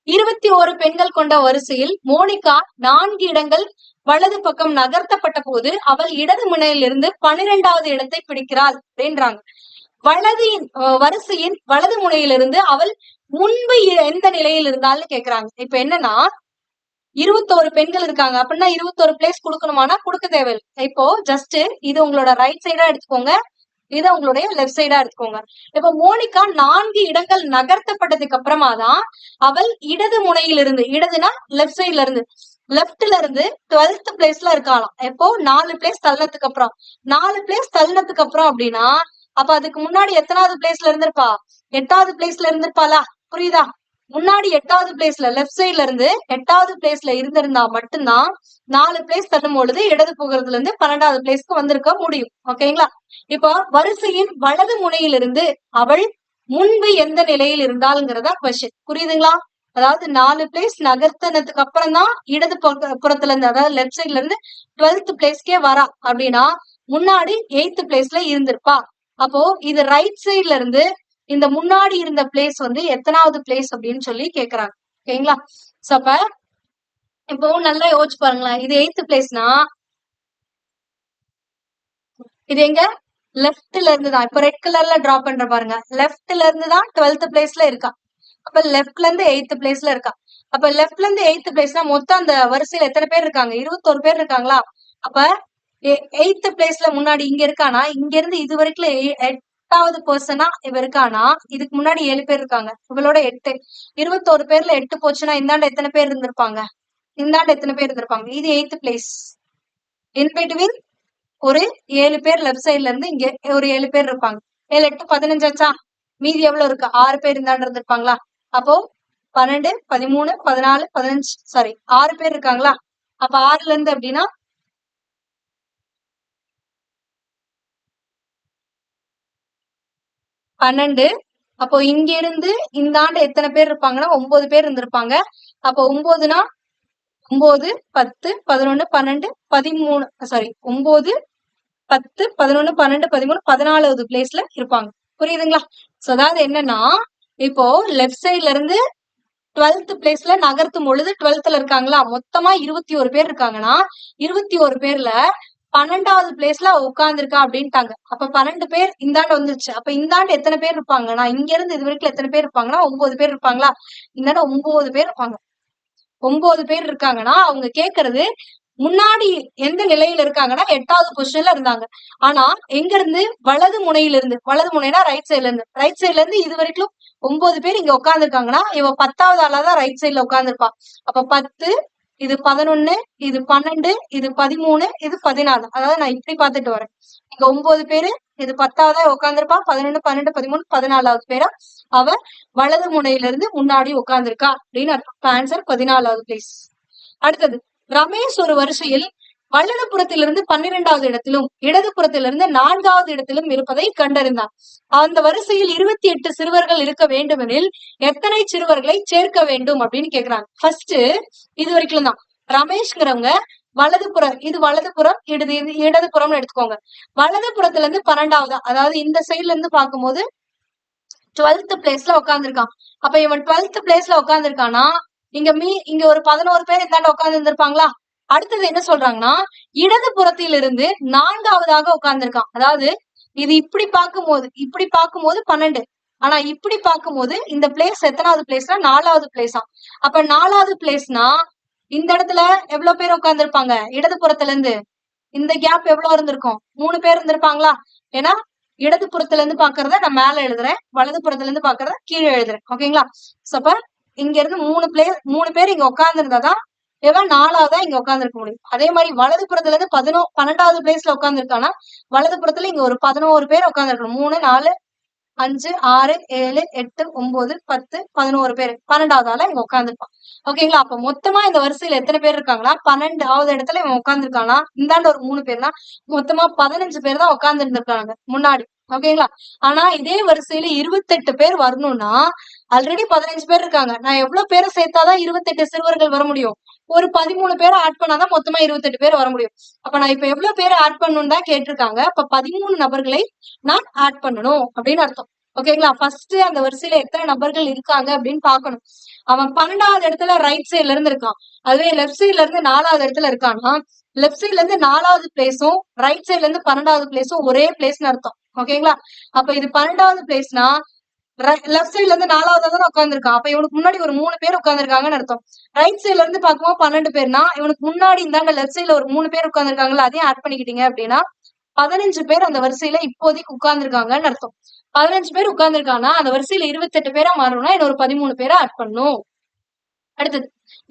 21 பெண்கள் கொண்ட வரிசையில் மோனிகா 4 இடங்கள் வலது பக்கம் நகர்த்தப்பட்ட போது அவள் இடது முனையிலிருந்து 12வது இடத்தை பிடிக்கிறாள் அப்படின்றாங்க. வரிசையின் வலது முனையிலிருந்து அவள் முன்பு எந்த நிலையில் இருந்தால்னு கேக்குறாங்க. இப்ப என்னன்னா 21 பெண்கள் இருக்காங்க அப்படின்னா 21 பிளேஸ் கொடுக்கணுமானா கொடுக்க தேவையில்லை. இப்போ ஜஸ்ட் இது உங்களோட ரைட் சைடா எடுத்துக்கோங்க, இதை உங்களுடைய லெஃப்ட் சைடா எடுத்துக்கோங்க. இப்ப மோனிகா 4 இடங்கள் நகர்த்தப்பட்டதுக்கு அப்புறமா தான் அவள் இடது முனையிலிருந்து, இடதுனா லெஃப்ட் சைட்ல இருந்து, லெப்ட்ல இருந்து 12th பிளேஸ்ல இருக்காளாம். எப்போ 4 பிளேஸ் தள்ளினதுக்கு அப்புறம். 4 பிளேஸ் தள்ளினதுக்கு அப்புறம் அப்படின்னா அப்ப அதுக்கு முன்னாடி எத்தனாவது பிளேஸ்ல இருந்திருப்பா? 8வது பிளேஸ்ல இருந்திருப்பாளா? புரியுதா? முன்னாடி 8வது பிளேஸ்ல லெஃப்ட் சைட்ல இருந்து 8வது பிளேஸ்ல இருந்திருந்தா மட்டும்தான் 4 பிளேஸ் தள்ளும் பொழுது இடது புகிறதுல இருந்து 12வது பிளேஸ்க்கு வந்திருக்க முடியும். ஓகேங்களா? இப்போ வரிசையின் வலது முனையிலிருந்து அவள் முன்பு எந்த நிலையில் இருந்தாள்ங்கிறதா கொஸ்டின். புரியுதுங்களா? அதாவது 4 பிளேஸ் நகர்த்தினதுக்கு அப்புறம் தான் இடது புறத்துல இருந்து, அதாவது லெஃப்ட் சைட்ல இருந்து 12th பிளேஸ்க்கே வரா அப்படின்னா முன்னாடி 8th பிளேஸ்ல இருந்திருப்பா. அப்போ இது ரைட் சைட்ல இருந்து இந்த முன்னாடி இருந்த பிளேஸ் வந்து எத்தனாவது பிளேஸ் அப்படின்னு சொல்லி கேக்குறாங்க. ஓகேங்களா? சோ அப்ப இப்போ நல்லா யோசிச்சு பாருங்களேன். இது 8th பிளேஸ்னா இது எங்க? லெஃப்ட்ல இருந்து தான். இப்ப ரெட் கலர்ல டிரா பண்ற பாருங்க. லெஃப்ட்ல இருந்து தான் 12th பிளேஸ்ல இருக்கா. அப்ப லெஃப்ட்ல இருந்து 8th பிளேஸ்ல இருக்கா. அப்ப லெஃப்ட்ல இருந்து 8th பிளேஸ்னா மொத்தம் அந்த வரிசையில எத்தனை பேர் இருக்காங்க? 21 பேர் இருக்காங்களா? அப்ப 8th பிளேஸ்ல முன்னாடி இங்க இருக்கானா, இங்க இருந்து இது வரைக்கும் 8வது பர்சனா இவ இருக்கானா, இதுக்கு முன்னாடி 7 பேர் இருக்காங்க. இவளோட 8, 21 பேர்ல 8 போச்சுன்னா இந்தாண்ட எத்தனை பேர் இருந்திருப்பாங்க? இந்தாண்ட எத்தனை பேர் இருந்திருப்பாங்க? இது 8th பிளேஸ். இன் பிட்வீன் ஒரு 7 பேர் லெஃப்ட் சைட்ல இருந்து இங்க ஒரு 7 பேர் இருப்பாங்க. 7 8 15 ஆச்சா? மீதி எவ்வளவு இருக்கு? 6 பேர் இந்தாண்ட இருந்திருப்பாங்களா? அப்போ 12 13 14 15 சாரி 6 பேர் இருக்காங்களா? அப்ப 6ல இருந்து அப்படின்னா 12. அப்போ இங்க இருந்து இந்த ஆண்டு எத்தனை பேர் இருப்பாங்கன்னா 9 பேர் இருந்திருப்பாங்க. அப்போ 9னா 9, 10, 11, 12, 13 சாரி 9, 10, 11, 12, 13, 14வது பிளேஸ்ல இருப்பாங்க. புரியுதுங்களா? சோ அதாவது என்னன்னா இப்போ லெஃப்ட் சைட்ல இருந்து 12th பிளேஸ்ல நகர்த்தும் பொழுது 12th இருக்காங்களா, மொத்தமா 21 பேர் இருக்காங்கன்னா 21 பேர்ல 12வது பிளேஸ்ல உட்கார்ந்துருக்கா அப்படின்ட்டாங்க. அப்ப 12 பேர் இந்தாண்டு வந்துருச்சு. அப்ப இந்தாண்டு எத்தனை பேர் இருப்பாங்கன்னா, இங்க இருந்து இது வரைக்கும் எத்தனை பேர் இருப்பாங்கன்னா 9 பேர் இருப்பாங்களா, இந்தாண்ட 9 பேர் இருப்பாங்க. 9 பேர் இருக்காங்கன்னா அவங்க கேக்குறது முன்னாடி எந்த நிலையில இருக்காங்கன்னா 8வது பொசிஷன்ல இருந்தாங்க. ஆனா எங்க இருந்து வலது முனையில இருந்து, வலது முனைனா ரைட் சைட்ல இருந்து இது வரைக்கும் 9 பேர் இங்க உட்கார்ந்துருக்காங்கன்னா இவ 10வது ஆளா தான் ரைட் சைட்ல உட்கார்ந்துருப்பா. அப்ப 10, இது 11, இது 12, இது 13, இது 14. அதாவது நான் இப்படி பாத்துட்டு வரேன். இங்க 9 பேரு, இது 10வதா உட்கார்ந்துருப்பா. 11, 12, 13, 14வது பேரா அவ வலது முனையில இருந்து முன்னாடி உட்கார்ந்துருக்கா அப்படின்னு அர்த்தம். ஆன்சர் 14வது பிளேஸ். அடுத்தது ரமேஷ் ஒரு வரிசையில் வலது புறத்திலிருந்து 12வது இடத்திலும் இடது புறத்திலிருந்து 4வது இடத்திலும் இருப்பதை கண்டறிந்தான். அந்த வரிசையில் 28 சிறுவர்கள் இருக்க வேண்டுமெனில் எத்தனை சிறுவர்களை சேர்க்க வேண்டும் அப்படின்னு கேக்குறாங்க. ஃபர்ஸ்ட் இது வரைக்கும் தான் ரமேஷ்ங்கிறவங்க வலதுபுறம், இது வலதுபுறம், இடதுபுறம்னு எடுத்துக்கோங்க. வலது புறத்துல இருந்து 12வது, அதாவது இந்த சைட்ல இருந்து பார்க்கும்போது 12th பிளேஸ்ல உட்கார்ந்துருக்கான். அப்ப இவன் 12th பிளேஸ்ல உட்கார்ந்துருக்கானா இங்க ஒரு 11 பேர் இந்தாண்ட உட்கார்ந்து இருந்திருப்பாங்களா. அடுத்தது என்ன சொல்றாங்கன்னா இடது புறத்திலிருந்து 4வதாக உட்கார்ந்துருக்கான். அதாவது இது இப்படி பார்க்கும்போது 12. ஆனா இப்படி பார்க்கும்போது இந்த பிளேஸ் எத்தனாவது பிளேஸ்னா 4வது பிளேஸா. அப்ப 4வது பிளேஸ்னா இந்த இடத்துல எவ்வளவு பேர் உட்கார்ந்துருப்பாங்க, இடது புறத்துல இருந்து இந்த கேப் எவ்வளவு இருந்திருக்கும், 3 பேர் இருந்திருப்பாங்களா. ஏன்னா இடது புறத்துல இருந்து பாக்குறத நான் மேல எழுதுறேன், வலது புறத்துல இருந்து பாக்குறத கீழே எழுதுறேன். ஓகேங்களா? அப்ப இங்க இருந்து 3 பேர் இங்க உட்கார்ந்து இருந்தாதான் இவன் 4வதா இங்க உட்கார்ந்துருக்க முடியும். அதே மாதிரி வலது புறத்துல இருந்து 12வது பிளேஸ்ல உட்கார்ந்துருக்கானா வலது புறத்துல இங்க ஒரு 11 பேர் உட்கார்ந்துருக்கணும். 3, 4, 5, 6, 7, 8, 9, 10, 11 பேர் 12வது ஆளா இங்க உட்கார்ந்துருப்பான். ஓகேங்களா? அப்ப மொத்தமா இந்த வரிசையில எத்தனை பேர் இருக்காங்களா, 12வது இடத்துல இவன் உட்கார்ந்துருக்கானா, இந்தாண்ட ஒரு 3 பேர்னா மொத்தமா 15 பேர் தான் உட்கார்ந்து இருந்திருக்காங்க முன்னாடி. ஓகேங்களா? ஆனா இதே வரிசையில 28 பேர் வரணும்னா ஆல்ரெடி 15 பேர் இருக்காங்க. நான் எவ்வளவு பேரை சேர்த்தாதான் 28 சிறுவர்கள் வர முடியும், ஒரு 13 பேரை ஆட் பண்ணாதான் மொத்தமா 28 பேர் வர முடியும். அப்ப நான் இப்ப எவ்வளவு பேரை ஆட் பண்ணணும் தான் கேட்டிருக்காங்க. அப்ப 13 நபர்களை நான் ஆட் பண்ணணும் அப்படின்னு அர்த்தம். ஓகேங்களா? ஃபர்ஸ்ட் அந்த வரிசையில எத்தனை நபர்கள் இருக்காங்க அப்படின்னு பாக்கணும். அவன் 12வது இடத்துல ரைட் சைட்ல இருந்து இருக்கான். அதுவே லெப்ட் சைட்ல இருந்து 4வது இடத்துல இருக்கான்னா லெப்ட் சைட்ல இருந்து 4வது பிளேஸும் ரைட் சைட்ல இருந்து 12வது பிளேஸும் ஒரே பிளேஸ்னு அர்த்தம். ஓகேங்களா? அப்ப இது 12வது பிளேஸ்னா லெஃப்ட் சைட்ல இருந்து 4வதா தான் உட்கார்ந்துருக்கான். அப்ப இவனுக்கு முன்னாடி ஒரு 3 பேர் உட்கார்ந்துருக்காங்கன்னு அர்த்தம். ரைட் சைட்ல இருந்து பார்க்கும்போது 12 பேர்னா இவனுக்கு முன்னாடி இந்தாண்ட லெஃப்ட் சைட்ல ஒரு 3 பேர் உட்கார்ந்துருக்காங்கல்ல, அதையும் ஆட் பண்ணிக்கிட்டீங்க அப்படின்னா 15 பேர் அந்த வரிசையில இப்போதைக்கு உட்கார்ந்துருக்காங்கன்னு அர்த்தம். 15 பேர் உட்கார்ந்துருக்காங்கன்னா அந்த வரிசையில 28 பேரா மாறணும்னா இன்னொரு 13 பேரை ஆட் பண்ணும். அடுத்தது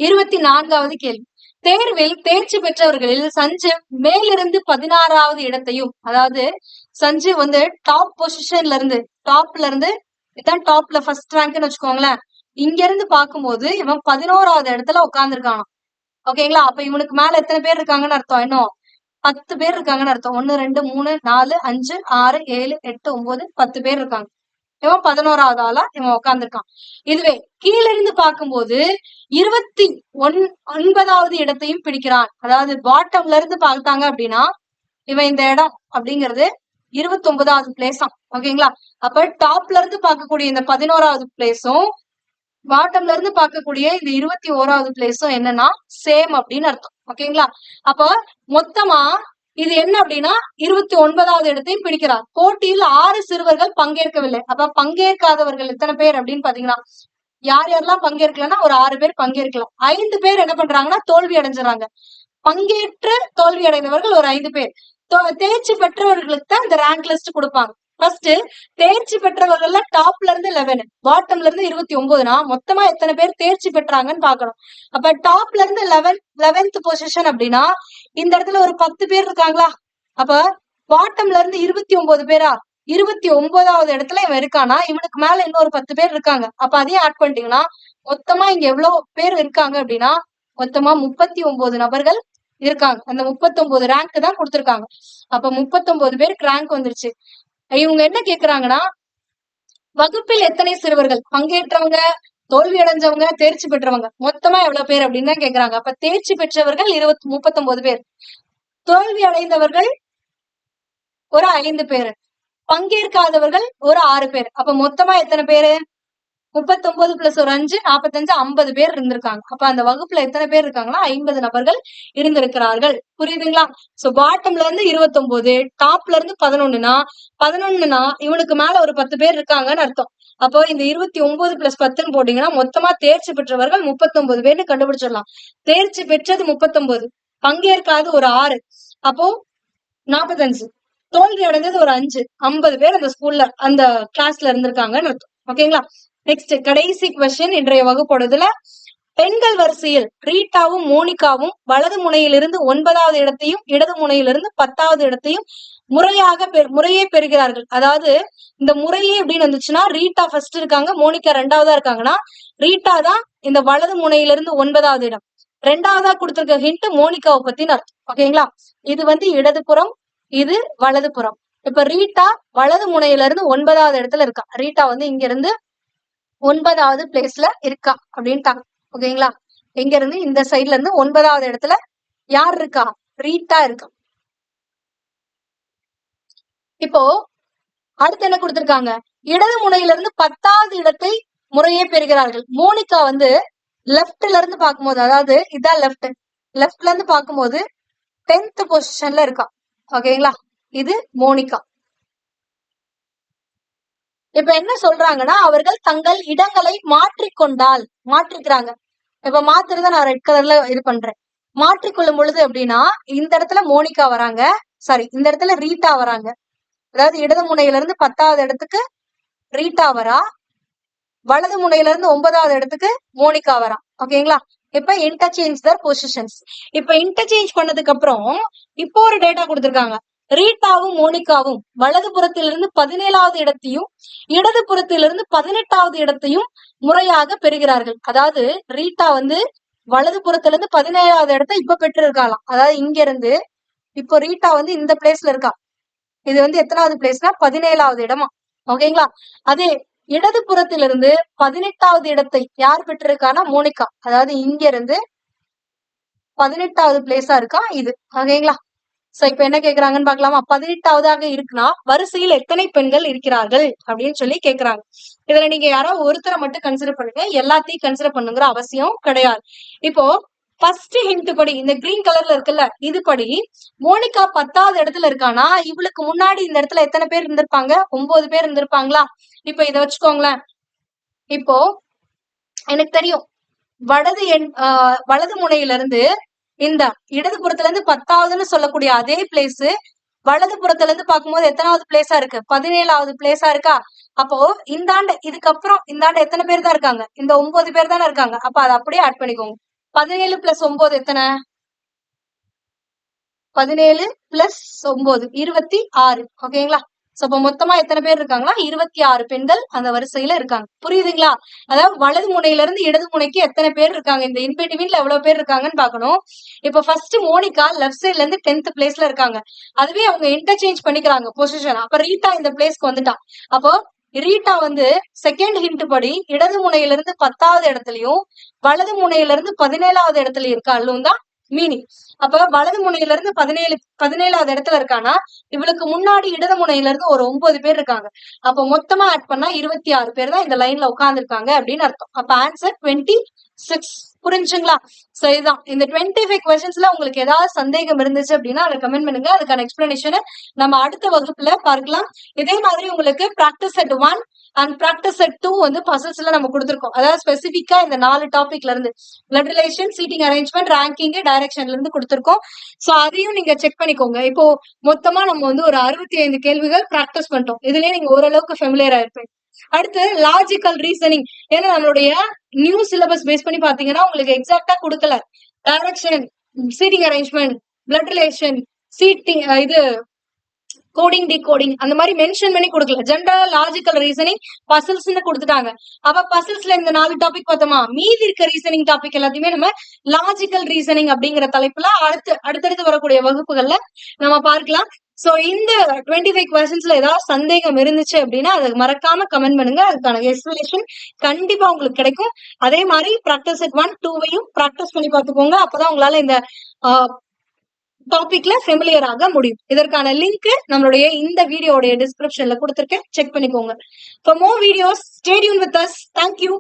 24வது கேள்வி. தேர்வில் தேர்ச்சி பெற்றவர்களில் சஞ்சீவ் மேலிருந்து 16வது இடத்தையும், அதாவது சஞ்சீவ் வந்து டாப் பொசிஷன்ல இருந்து இதான் டாப்ல ஃபர்ஸ்ட் ரேங்க்னு வச்சுக்கோங்களேன். இங்க இருந்து பார்க்கும்போது இவன் 11வது இடத்துல உட்கார்ந்துருக்கானா. ஓகேங்களா? அப்ப இவனுக்கு மேல எத்தனை பேர் இருக்காங்கன்னு அர்த்தம், இன்னும் 10 பேர் இருக்காங்கன்னு அர்த்தம். 1, 2, 3, 4, 5, 6, 7, 8, 9, 10 பேர் இருக்காங்க. இவன் 11வது ஆளா இவன் உட்கார்ந்துருக்கான். இதுவே கீழ இருந்து பார்க்கும்போது 29வது இடத்தையும் பிடிக்கிறான். அதாவது பாட்டம்ல இருந்து பார்த்தாங்க அப்படின்னா இவன் இந்த இடம் அப்படிங்கிறது 29வது பிளேஸாம். ஓகேங்களா? அப்ப டாப்ல இருந்து பார்க்கக்கூடிய இந்த 11வது பிளேஸும் பாட்டம்ல இருந்து பார்க்கக்கூடிய இந்த 21வது பிளேஸும் என்னன்னா சேம் அப்படின்னு அர்த்தம். ஓகேங்களா? அப்ப மொத்தமா இது என்ன அப்படின்னா 29வது இடத்தையும் பிடிக்கிறார். போட்டியில் 6 சிறுவர்கள் பங்கேற்கவில்லை. அப்ப பங்கேற்காதவர்கள் எத்தனை பேர் அப்படின்னு பாத்தீங்கன்னா யார் யாரெல்லாம் பங்கேற்கலன்னா ஒரு 6 பேர் பங்கேற்கலாம். 5 பேர் என்ன பண்றாங்கன்னா தோல்வி அடைஞ்சிடறாங்க. பங்கேற்று தோல்வி அடைந்தவர்கள் ஒரு 5 பேர். தேர்ச்சி பெற்றவர்களுக்கு தான் இந்த ரேங்க் லிஸ்ட் கொடுப்பாங்க. ஃபர்ஸ்ட் தேர்ச்சி பெற்றவர்கள்ல டாப்ல இருந்து 11, பாட்டம்ல இருந்து 29னா மொத்தமா எத்தனை பேர் தேர்ச்சி பெற்றாங்கன்னு பாக்கணும். அப்ப டாப்ல இருந்து 11th பொசிஷன் அப்படின்னா இந்த இடத்துல ஒரு 10 பேர் இருக்காங்களா. அப்ப பாட்டம்ல இருந்து 29 பேரா, 29வது இடத்துல இவன் இருக்கானா, இவனுக்கு மேல இன்னொரு 10 பேர் இருக்காங்க. அப்ப அதையும் ஆட் பண்ணிட்டீங்கன்னா மொத்தமா இங்க எவ்வளவு பேர் இருக்காங்க அப்படின்னா மொத்தமா 39 நபர்கள் இருக்காங்க. அந்த 39 ரேங்க் தான் கொடுத்திருக்காங்க. அப்ப 39 பேருக்கு ரேங்க் வந்துருச்சு. இவங்க என்ன கேக்குறாங்கன்னா வகுப்பில் எத்தனை சிறுவர்கள் பங்கேற்றவங்க தோல்வி அடைஞ்சவங்க, தேர்ச்சி பெற்றவங்க மொத்தமா எவ்வளவு பேர் அப்படின்னு தான் கேக்குறாங்க. அப்ப தேர்ச்சி பெற்றவர்கள் 39 பேர், தோல்வி அடைந்தவர்கள் ஒரு 5 பேரு, பங்கேற்காதவர்கள் ஒரு 6 பேர். அப்ப மொத்தமா எத்தனை பேரு? 39 பிளஸ் ஒரு 5 45 50 பேர் இருந்திருக்காங்க. அப்ப அந்த வகுப்புல எத்தனை பேர் இருக்காங்கன்னா 50 நபர்கள் இருந்திருக்கிறார்கள். புரியுதுங்களா? சோ பாட்டம்ல இருந்து 29, டாப்ல இருந்து 11னா இவனுக்கு மேல ஒரு 10 பேர் இருக்காங்கன்னு அர்த்தம். அப்போ இந்த 29 பிளஸ் 10ன்னு போட்டீங்கன்னா மொத்தமா தேர்ச்சி பெற்றவர்கள் 39 பேர்னு கண்டுபிடிச்சிடலாம். தேர்ச்சி பெற்றது 39, பங்கேற்காது ஒரு 6, அப்போ 45, தோல்வி அடைஞ்சது ஒரு 5, 50 பேர் அந்த ஸ்கூல்ல அந்த கிளாஸ்ல இருந்திருக்காங்கன்னு அர்த்தம். ஓகேங்களா? நெக்ஸ்ட் கடைசி கொஸ்டின் இன்றைய வகுப்பொழுதுல, பெண்கள் வரிசையில் ரீட்டாவும் மோனிகாவும் வலது முனையிலிருந்து 9வது இடத்தையும் இடது முனையிலிருந்து 10வது இடத்தையும் முறையே பெறுகிறார்கள். அதாவது இந்த முறையே அப்படின்னு வந்துச்சுன்னா ரீட்டா ஃபர்ஸ்ட் இருக்காங்க, மோனிகா 2வதா இருக்காங்கன்னா ரீட்டா தான் இந்த வலது முனையிலிருந்து 9வது இடம். 2வதா கொடுத்திருக்க ஹிண்ட் மோனிகாவை பத்தின அர்த்தம். ஓகேங்களா? இது வந்து இடதுபுறம், இது வலதுபுறம். இப்ப ரீட்டா வலது முனையில இருந்து 9வது இடத்துல இருக்கா. ரீட்டா வந்து இங்க இருந்து 9வது பிளேஸ்ல இருக்கா அப்படின்ட்டாங்க. ஓகேங்களா? எங்க இருந்து இந்த சைட்ல இருந்து 9வது இடத்துல யார் இருக்கா? ரீட்டா இருக்கா. இப்போ அடுத்து என்ன கொடுத்திருக்காங்க? இடது முனையில இருந்து 10வது இடத்தை முறையே பெறுகிறார்கள். மோனிகா வந்து லெப்ட்ல இருந்து பார்க்கும்போது, அதாவது இதான் லெப்ட்ல இருந்து பார்க்கும்போது 10th பொசிஷன்ல இருக்கா. ஓகேங்களா? இது மோனிகா. இப்ப என்ன சொல்றாங்கன்னா அவர்கள் தங்கள் இடங்களை மாற்றிக்கிறாங்க. இப்ப மாத்துறத நான் ரெட் கலர்ல இது பண்றேன். மாற்றிக்கொள்ளும் பொழுது அப்படின்னா இந்த இடத்துல மோனிகா வராங்க, சாரி இந்த இடத்துல ரீட்டா வராங்க. அதாவது இடது முனையில இருந்து 10வது இடத்துக்கு ரீட்டா வரா, வலது முனையில இருந்து 9வது இடத்துக்கு மோனிகா வரா. ஓகேங்களா? இப்ப இன்டர்சேஞ்ச் தர் பொசிஷன்ஸ். இப்ப இன்டர்சேஞ்ச் பண்ணதுக்கு அப்புறம் இப்போ ஒரு டேட்டா கொடுத்திருக்காங்க. ரீட்டாவும் மோனிகாவும் வலது புறத்திலிருந்து 17வது இடத்தையும் இடது புறத்திலிருந்து 18வது இடத்தையும் முறையாக பெறுகிறார்கள். அதாவது ரீட்டா வந்து வலது புறத்திலிருந்து 17வது இடத்தை இப்ப பெற்று இருக்கலாம். அதாவது இங்க இருந்து இப்போ ரீட்டா வந்து இந்த பிளேஸ்ல இருக்கா. இது வந்து எத்தனாவது பிளேஸ்னா 17வது இடமா. ஓகேங்களா? அதே இடது புறத்திலிருந்து 18வது இடத்தை யார் பெற்றிருக்கானா மோனிகா. அதாவது இங்க இருந்து 18வது பிளேஸா இருக்கா இது. ஓகேங்களா? சோ இப்ப என்ன கேக்குறாங்கன்னு பாக்கலாமா? 18வதாக இருக்குன்னா வரிசையில் எத்தனை பெண்கள் இருக்கிறார்கள் அப்படின்னு சொல்லி கேக்குறாங்க. இதுல நீங்க யாராவது ஒருத்தரை மட்டும் கன்சிடர் பண்ணுங்க, எல்லாத்தையும் கன்சிடர் பண்ணுங்கிற அவசியம் கிடையாது. இப்போ ஃபர்ஸ்ட் ஹிண்ட் படி இந்த கிரீன் கலர்ல இருக்குல்ல, இது படி மோனிகா 10வது இடத்துல இருக்கானா இவளுக்கு முன்னாடி இந்த இடத்துல எத்தனை பேர் இருந்திருப்பாங்க? 9 பேர் இருந்திருப்பாங்களா? இப்ப இத வச்சுக்கோங்களேன். இப்போ எனக்கு தெரியும் வலது முனையில இருந்து இந்த இடது புறத்துல இருந்து 10வதுன்னு சொல்லக்கூடிய அதே பிளேஸ் வலது புறத்துல இருந்து பார்க்கும்போது எத்தனாவது பிளேஸா இருக்கு? 17வது பிளேஸா இருக்கா. அப்போ இந்தாண்டு இதுக்கப்புறம் இந்தாண்டு எத்தனை பேர் தான் இருக்காங்க? இந்த 9 பேர் தானே இருக்காங்க. அப்ப அதை அப்படியே ஆட் பண்ணிக்கோங்க. 17 பிளஸ் 9 எத்தனை? 17 பிளஸ் 9 26. ஓகேங்களா? சோ அப்ப மொத்தமா எத்தனை பேர் இருக்காங்கன்னா 26 பெண்கள் அந்த வரிசையில இருக்காங்க. புரியுதுங்களா? அதாவது வலது முனையில இருந்து இடது முனைக்கு எத்தனை பேர் இருக்காங்க, இந்த இன்பிட்வீன்ல எவ்வளவு பேர் இருக்காங்கன்னு பாக்கணும். இப்ப ஃபர்ஸ்ட் மோனிகா லெஃப்ட் சைட்ல இருந்து 10th பிளேஸ்ல இருக்காங்க. அதுவே அவங்க இன்டர்சேஞ்ச் பண்ணிக்கிறாங்க பொசிஷன். அப்ப ரீட்டா இந்த பிளேஸ்க்கு வந்துட்டா. அப்போ ரீட்டா வந்து செகண்ட் ஹிண்ட் படி இடது முனையில இருந்து 10வது இடத்துலயும் வலது முனையில இருந்து 17வது இடத்துல இருக்காலும் தான் மீனிங். அப்ப வலது முனையில இருந்து 17வது இடத்துல இருக்கானா இவளுக்கு முன்னாடி இடது முனையில இருந்து ஒரு 9 பேர் இருக்காங்க. அப்ப மொத்தமா ஆட் பண்ணா 26 பேர் தான் இந்த லைன்ல உட்கார்ந்து இருக்காங்க அப்படின்னு அர்த்தம். அப்ப ஆன்சர் 26. புரிஞ்சுங்களா? சோ இதுதான் இந்த 25 கொஸ்டின்ஸ்ல உங்களுக்கு ஏதாவது சந்தேகம் இருந்துச்சு அப்படின்னா அதை கமெண்ட் பண்ணுங்க. அதுக்கான எக்ஸ்பிளனேஷன் நம்ம அடுத்த வகுப்புல பார்க்கலாம். இதே மாதிரி உங்களுக்கு practice set 1 and practice set 2 வந்து பசில்ஸ்ல நம்ம கொடுத்திருக்கோம். அதாவது ஸ்பெசிபிக்கா இந்த 4 டாபிக்ல இருந்து blood relation, seating arrangement, ranking, டைரக்ஷன்ல இருந்து கொடுத்திருக்கோம். சோ அதையும் நீங்க செக் பண்ணிக்கோங்க. இப்போ மொத்தமா நம்ம வந்து ஒரு 65 கேள்விகள் பிராக்டிஸ் பண்ணிட்டோம். இதுலயே நீங்க ஓரளவுக்கு ஃபெமிலியர் ஆயிருப்பீங்க. அடுத்து லாஜிக்கல் ரீசனிங். ஏன்னா நம்மளுடைய நியூ சிலபஸ் பேஸ் பண்ணி பாத்தீங்கன்னா உங்களுக்கு எக்ஸாக்டா கொடுக்கல. Direction, seating arrangement, blood relation, seating, இது கோடிங், டிகோடிங் அந்த மாதிரி மென்ஷன் பண்ணி கொடுக்கல. ஜெனரல் லாஜிக்கல் ரீசனிங் பசில்ஸ்னு கொடுத்துட்டாங்க. அப்ப பசில்ஸ்ல இந்த 4 டாபிக் பார்த்தோமா, மீதி இருக்க ரீசனிங் டாபிக் எல்லாத்தையுமே நம்ம லாஜிக்கல் ரீசனிங் அப்படிங்கிற தலைப்புல அடுத்தடுத்து வரக்கூடிய வகுப்புகள்ல நம்ம பார்க்கலாம். சோ இந்த 25 கொஸ்டின்ஸ்ல ஏதாவது சந்தேகம் இருந்துச்சு அப்படின்னா அதை மறக்காம கமெண்ட் பண்ணுங்க. அதுக்கான எக்ஸ்பிளேஷன் கண்டிப்பா உங்களுக்கு கிடைக்கும். அதே மாதிரி ப்ராக்டிஸ் செட் 1, 2வையும் ப்ராக்டிஸ் பண்ணி பார்த்துக்கோங்க. அப்பதான் உங்களால இந்த டாபிக்ல ஃபெமிலியர் ஆக முடியும். இதற்கான லிங்க் நம்மளுடைய இந்த வீடியோடைய டிஸ்கிரிப்ஷன்ல கொடுத்திருக்கேன், செக் பண்ணிக்கோங்க. For more videos, stay tuned with us. Thank you.